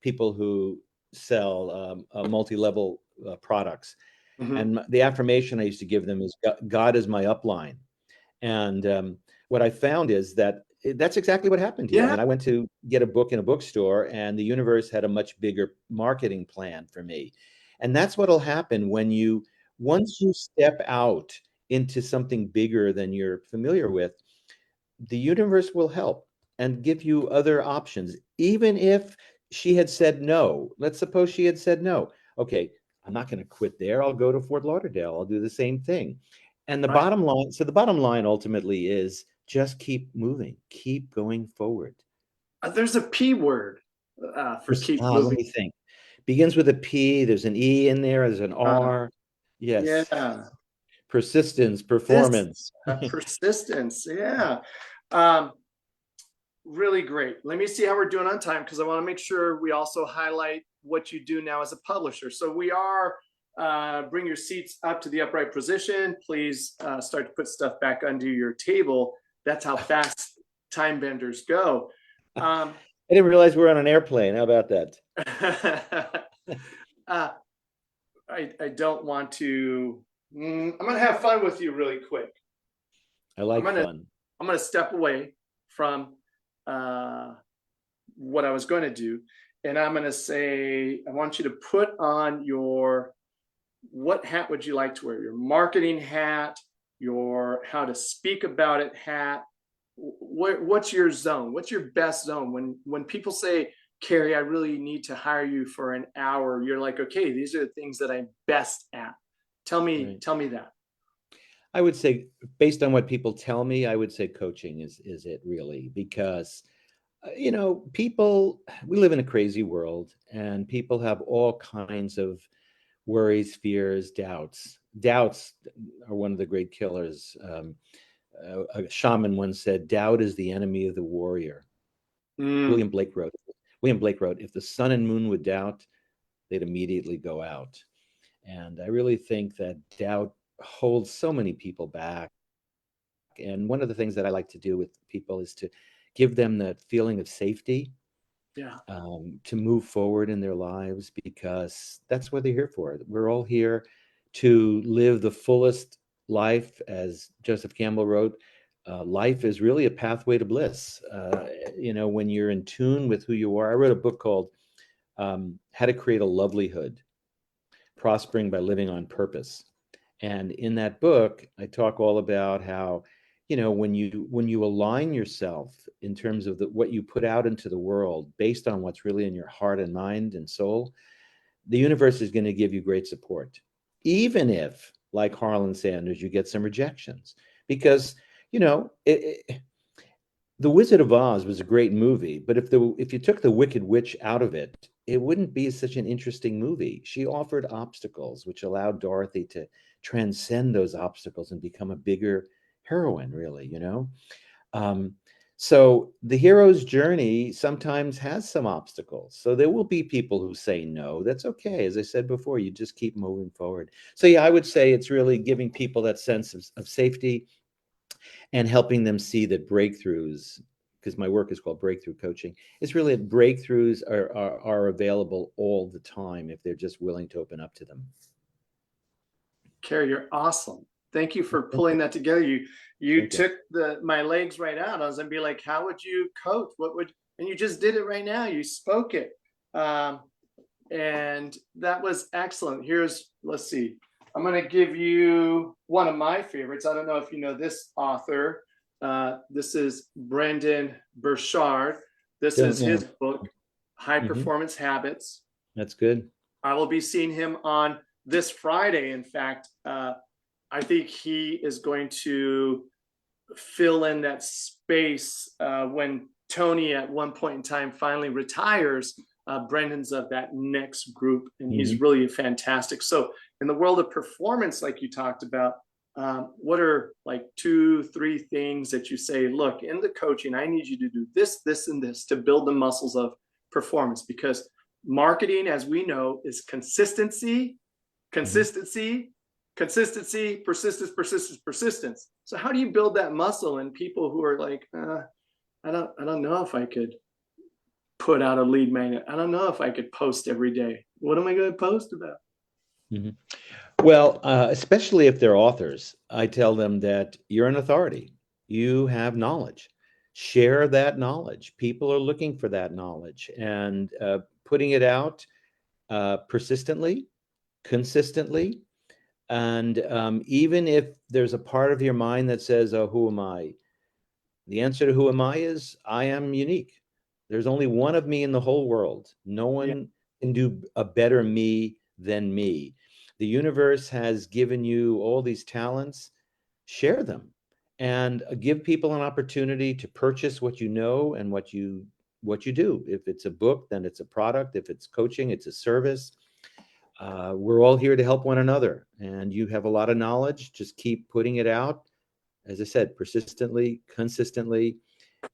people who sell multi-level products. Mhm. And the affirmation I used to give them is, God is my upline. And what I found is that that's exactly what happened here. I Yeah. mean, I went to get a book in a bookstore, and the universe had a much bigger marketing plan for me. And that's what'll happen once you step out into something bigger than you're familiar with, the universe will help and give you other options. Even if she had said no, let's suppose she had said no. Okay, I'm not going to quit there. I'll go to Fort Lauderdale. I'll do the same thing. And the Right. bottom line, so the bottom line ultimately is just keep moving, keep going forward. There's a P word for keep Let moving. me think. Begins with a P, there's an E in there, there's an Uh, R. Yes. yeah. Persistence, This performance. persistence. Yeah. Um, really great. Let me see how we're doing on time, because I want to make sure we also highlight what you do now as a publisher. So we are bring your seats up to the upright position. Please start to put stuff back under your table. That's how fast time benders go. I didn't realize we were on an airplane. How about that? I don't want to. I'm going to have fun with you really quick. I like fun. I'm going to step away from what I was going to do, and I'm going to say, I want you to put on what hat would you like to wear? Your marketing hat, your how to speak about it hat. What's your zone? What's your best zone? When people say, Cary, I really need to hire you for an hour, you're like, okay, these are the things that I'm best at. Tell me that. I would say, based on what people tell me, I would say coaching is it really, because people, we live in a crazy world, and people have all kinds of worries, fears, doubts. Doubts are one of the great killers. A shaman once said, doubt is the enemy of the warrior. Mm, William Blake wrote, if the sun and moon would doubt, they'd immediately go out. And I really think that doubt holds so many people back. And one of the things that I like to do with people is to give them that feeling of safety, yeah. to move forward in their lives, because that's what they're here for. We're all here to live the fullest life. As Joseph Campbell wrote, life is really a pathway to bliss. When you're in tune with who you are. I wrote a book called How to Create a Lovelihood, Prospering by Living on Purpose. And in that book, I talk all about how, when you align yourself in terms of what you put out into the world based on what's really in your heart and mind and soul, the universe is going to give you great support, even if, like Harlan Sanders, you get some rejections. Because, The Wizard of Oz was a great movie, but if you took the Wicked Witch out of it, it wouldn't be such an interesting movie. She offered obstacles, which allowed Dorothy to transcend those obstacles and become a bigger heroine, really. Um, so the hero's journey sometimes has some obstacles. So there will be people who say no. That's okay. As I said before, you just keep moving forward. So yeah, I would say it's really giving people that sense of safety, and helping them see that breakthroughs, because my work is called breakthrough coaching, it's really that breakthroughs are available all the time if they're just willing to open up to them. Cary, you're awesome. Thank you for Thank pulling you. that together. You Thank you. took my legs right out. I was gonna be like, how would you coach? and you just did it right now. You spoke it. And that was excellent. Let's see. I'm going to give you one of my favorites. I don't know if you know this author. This is Brendan Burchard. This is his book, High Performance Habits. That's good. I will be seeing him on this Friday. In fact, I think he is going to fill in that space when Tony at one point in time finally retires. Brendan's of that next group, and he's really fantastic. So in the world of performance, like you talked about, what are like 2-3 things that you say, look, in the coaching, I need you to do this, this, and this to build the muscles of performance? Because marketing, as we know, is consistency, persistence. So how do you build that muscle in people who are like, I don't know if I could put out a lead magnet. I don't know if I could post every day. What am I going to post about? Well, especially if they're authors, I tell them that you're an authority. You have knowledge. Share that knowledge. People are looking for that knowledge, and putting it out persistently, consistently. And even if there's a part of your mind that says, oh, who am I? The answer to who am I is, I am unique. There's only one of me in the whole world. No one can do a better me than me. The universe has given you all these talents. Share them and give people an opportunity to purchase what you know and what you do. If it's a book, then it's a product. If it's coaching, it's a service. We're all here to help one another, and you have a lot of knowledge. Just keep putting it out, as I said, persistently, consistently,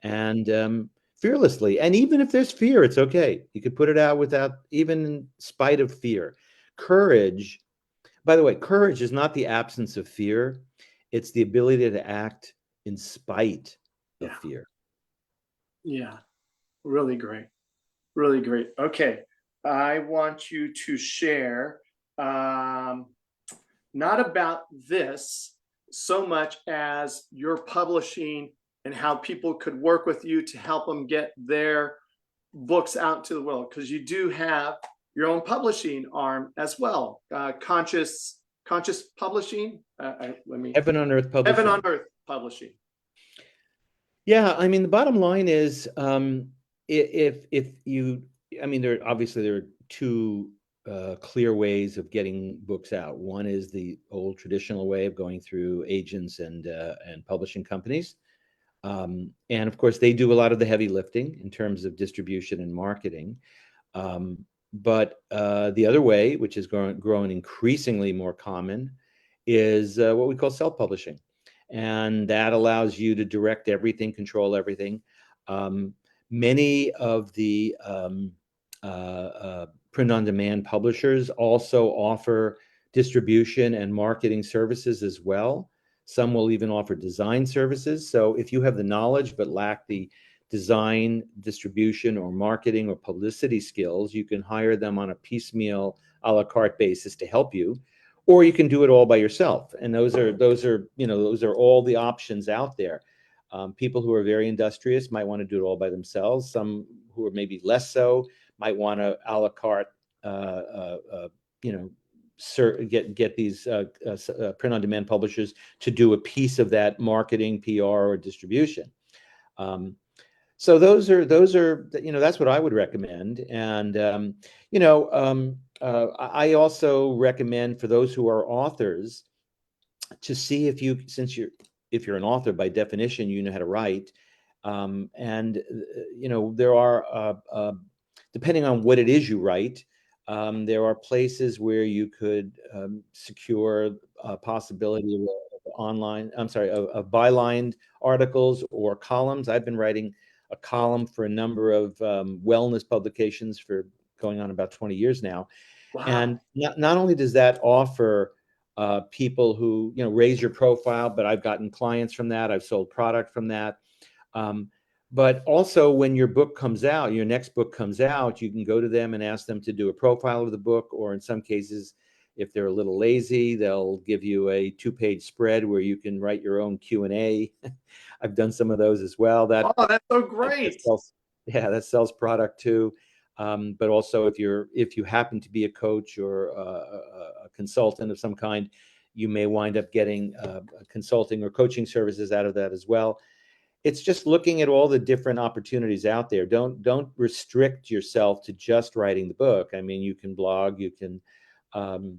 and fearlessly. And even if there's fear, it's okay. You could put it out without, even in spite of fear. Courage, by the way, courage is not the absence of fear. It's the ability to act in spite of fear. Yeah, really great. Really great. Okay. I want you to share not about this so much as your publishing and how people could work with you to help them get their books out to the world, because you do have your own publishing arm as well. Conscious Publishing. Heaven on Earth Publishing. Heaven on Earth Publishing. Yeah, I mean, the bottom line is, if you, I mean, there are two clear ways of getting books out. One is the old traditional way of going through agents and publishing companies, and of course they do a lot of the heavy lifting in terms of distribution and marketing. But the other way, which is growing increasingly more common, is what we call self-publishing, and that allows you to direct everything, control everything. Many of the print-on-demand publishers also offer distribution and marketing services as well. Some will even offer design services. So if you have the knowledge but lack the design, distribution, or marketing or publicity skills, you can hire them on a piecemeal, a la carte basis to help you, or you can do it all by yourself. And those are all the options out there. People who are very industrious might want to do it all by themselves. Some who are maybe less so might want to a la carte, get these print-on-demand publishers to do a piece of that marketing, PR, or distribution. So those are that's what I would recommend. And I also recommend for those who are authors to see if you're an author, by definition, you know how to write. There are, depending on what it is you write, there are places where you could secure a possibility of bylined articles or columns. I've been writing a column for a number of wellness publications for going on about 20 years now. Wow. And not only does that offer people who raise your profile, but I've gotten clients from that. I've sold product from that. But also, when your book comes out, your next book comes out, you can go to them and ask them to do a profile of the book, or in some cases, if they're a little lazy, they'll give you a 2-page spread where you can write your own Q&A. I've done some of those as well. That's so great. Yeah, that sells product too. But also, if you happen to be a coach or a consultant of some kind, you may wind up getting consulting or coaching services out of that as well. It's just looking at all the different opportunities out there. Don't restrict yourself to just writing the book. I mean, you can blog, you can um,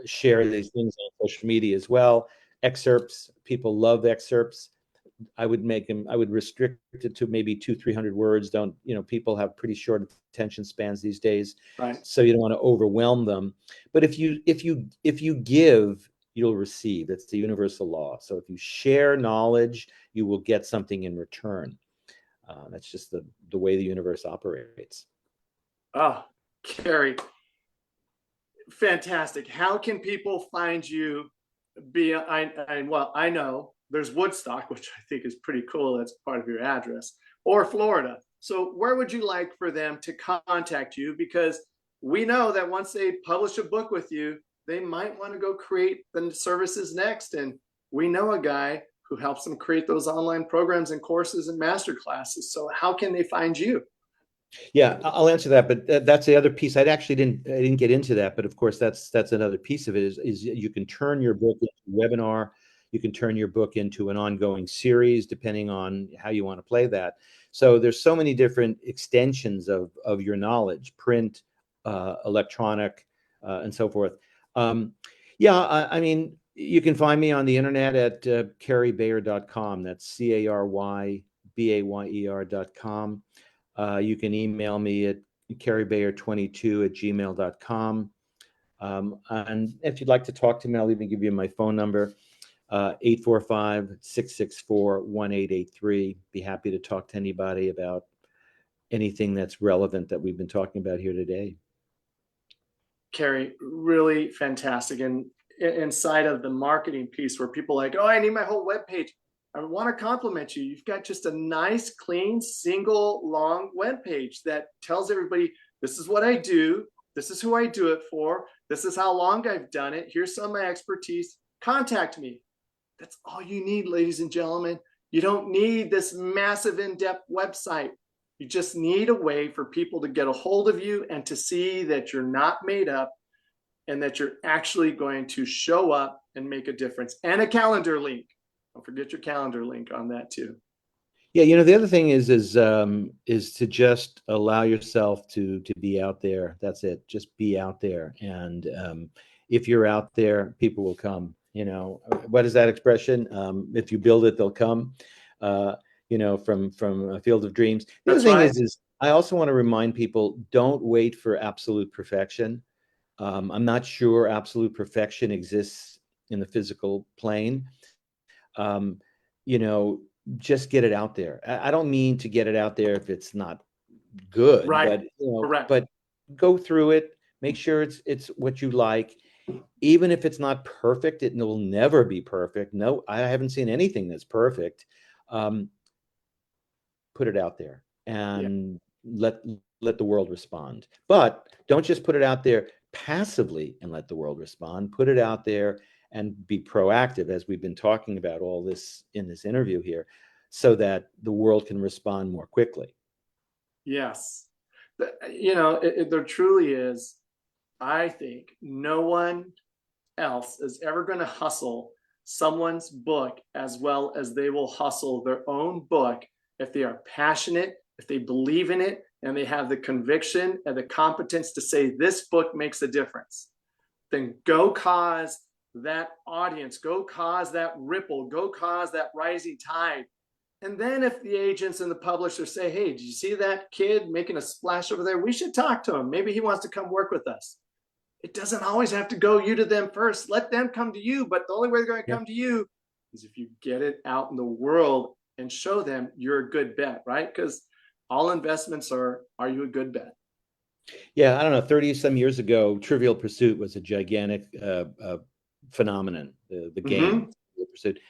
share these things on social media as well. Excerpts, people love excerpts. I would restrict it to maybe 200-300 words. Don't, people have pretty short attention spans these days. Right. So you don't want to overwhelm them. But if you give, you'll receive. It's the universal law. So if you share knowledge, you will get something in return. That's just the way the universe operates. Oh, Cary, fantastic. How can people find you? Well, I know there's Woodstock, which I think is pretty cool. That's part of your address, or Florida. So where would you like for them to contact you? Because we know that once they publish a book with you, they might want to go create the services next. And we know a guy who helps them create those online programs and courses and master classes. So how can they find you? Yeah, I'll answer that, but that's the other piece. I didn't get into that, but of course that's another piece of it is you can turn your book into a webinar, you can turn your book into an ongoing series depending on how you want to play that. So there's so many different extensions of your knowledge, print, electronic, and so forth. Yeah, I mean, you can find me on the internet at carybayer.com. That's CaryBayer.com. You can email me at carybayer22@gmail.com. And if you'd like to talk to me, I'll even give you my phone number, 845-664-1883. Be happy to talk to anybody about anything that's relevant that we've been talking about here today. Cary, really fantastic. And inside of the marketing piece where people are like, oh, I need my whole webpage. I want to compliment you. You've got just a nice, clean, single, long webpage that tells everybody, this is what I do. This is who I do it for. This is how long I've done it. Here's some of my expertise. Contact me. That's all you need, ladies and gentlemen. You don't need this massive in-depth website. You just need a way for people to get a hold of you and to see that you're not made up and that you're actually going to show up and make a difference. And a calendar link. Don't forget your calendar link on that too. Yeah, the other thing is to just allow yourself to be out there. That's it. Just be out there. And if you're out there, people will come. What is that expression? If you build it, they'll come. From a field of dreams. The other thing is I also want to remind people, don't wait for absolute perfection. I'm not sure absolute perfection exists in the physical plane. Just get it out there. I don't mean to get it out there if it's not good, right. but go through it, make sure it's what you like. Even if it's not perfect, it will never be perfect. No, I haven't seen anything that's perfect. Put it out there and let the world respond. But don't just put it out there passively and let the world respond. Put it out there and be proactive, as we've been talking about all this in this interview here, so that the world can respond more quickly. Yes. There truly is. I think no one else is ever going to hustle someone's book as well as they will hustle their own book if they are passionate, if they believe in it, and they have the conviction and the competence to say this book makes a difference. Then go cause that audience, go cause that ripple, go cause that rising tide. And then if the agents and the publishers say, hey, did you see that kid making a splash over there? We should talk to him. Maybe he wants to come work with us. It doesn't always have to go you to them first. Let them come to you. But the only way they're going to come to you is if you get it out in the world and show them you're a good bet, right? Because all investments are you a good bet? Yeah, I don't know. 30 some years ago, Trivial Pursuit was a gigantic phenomenon. The game, Trivial Pursuit.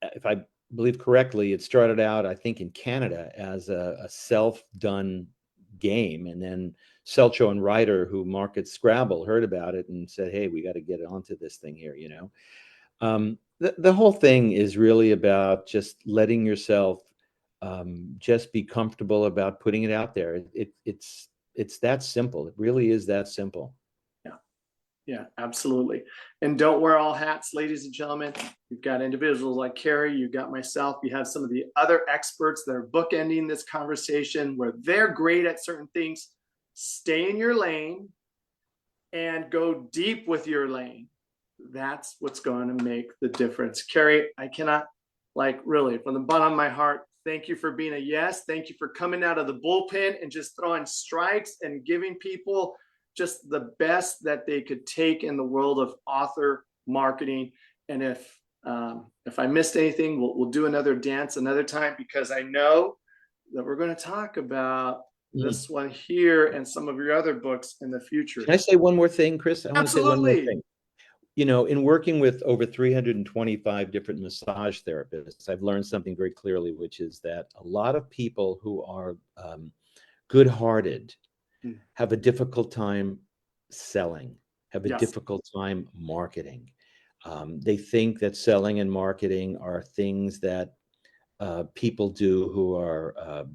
If I believe correctly, it started out, I think, in Canada as a self-done game, and then Selcho and Ryder, who market Scrabble, heard about it and said, "Hey, we got to get onto this thing here." The whole thing is really about just letting yourself just be comfortable about putting it out there. It's that simple. It really is that simple. Yeah, absolutely. And don't wear all hats, ladies and gentlemen. You've got individuals like Cary, you've got myself, you have some of the other experts that are bookending this conversation where they're great at certain things. Stay in your lane and go deep with your lane. That's what's going to make the difference. Cary, I cannot, like, really, from the bottom of my heart, thank you for being a yes. Thank you for coming out of the bullpen and just throwing strikes and giving people just the best that they could take in the world of author marketing. And if I missed anything, we'll do another dance another time, because I know that we're going to talk about this one here and some of your other books in the future. Can I say one more thing, Chris? I want to say one more Absolutely. thing. You know, in working with over 325 different massage therapists, I've learned something very clearly, which is that a lot of people who are good-hearted have a difficult time selling, have a Yes. difficult time marketing. They think that selling and marketing are things that people do who are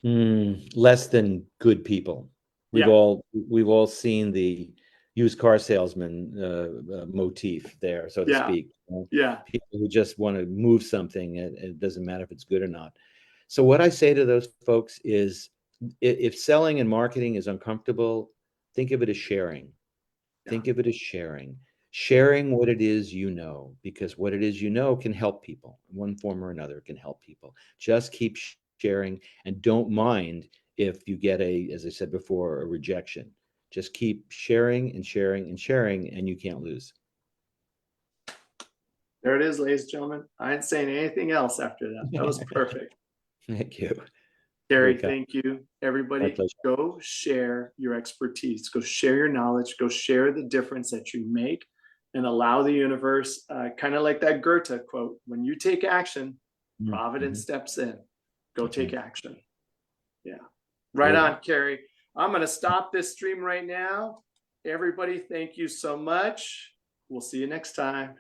less than good people. We've all seen the used car salesman motif there, so to speak. People who just want to move something, it doesn't matter if it's good or not. So what I say to those folks is, if selling and marketing is uncomfortable, think of it as sharing. Think of it as sharing what it is you know, because what it is you know can help people in one form or another. Can help people. Just keep sharing, and don't mind if you get as I said before, a rejection. Just keep sharing and sharing and sharing, and you can't lose. There it is, ladies and gentlemen. I ain't saying anything else after that. That was perfect. Thank you. Cary, thank you. Everybody, go share your expertise. Go share your knowledge. Go share the difference that you make, and allow the universe, kind of like that Goethe quote, when you take action, Providence steps in. Go take action. Yeah. Right on, Cary. I'm going to stop this stream right now. Everybody, thank you so much. We'll see you next time.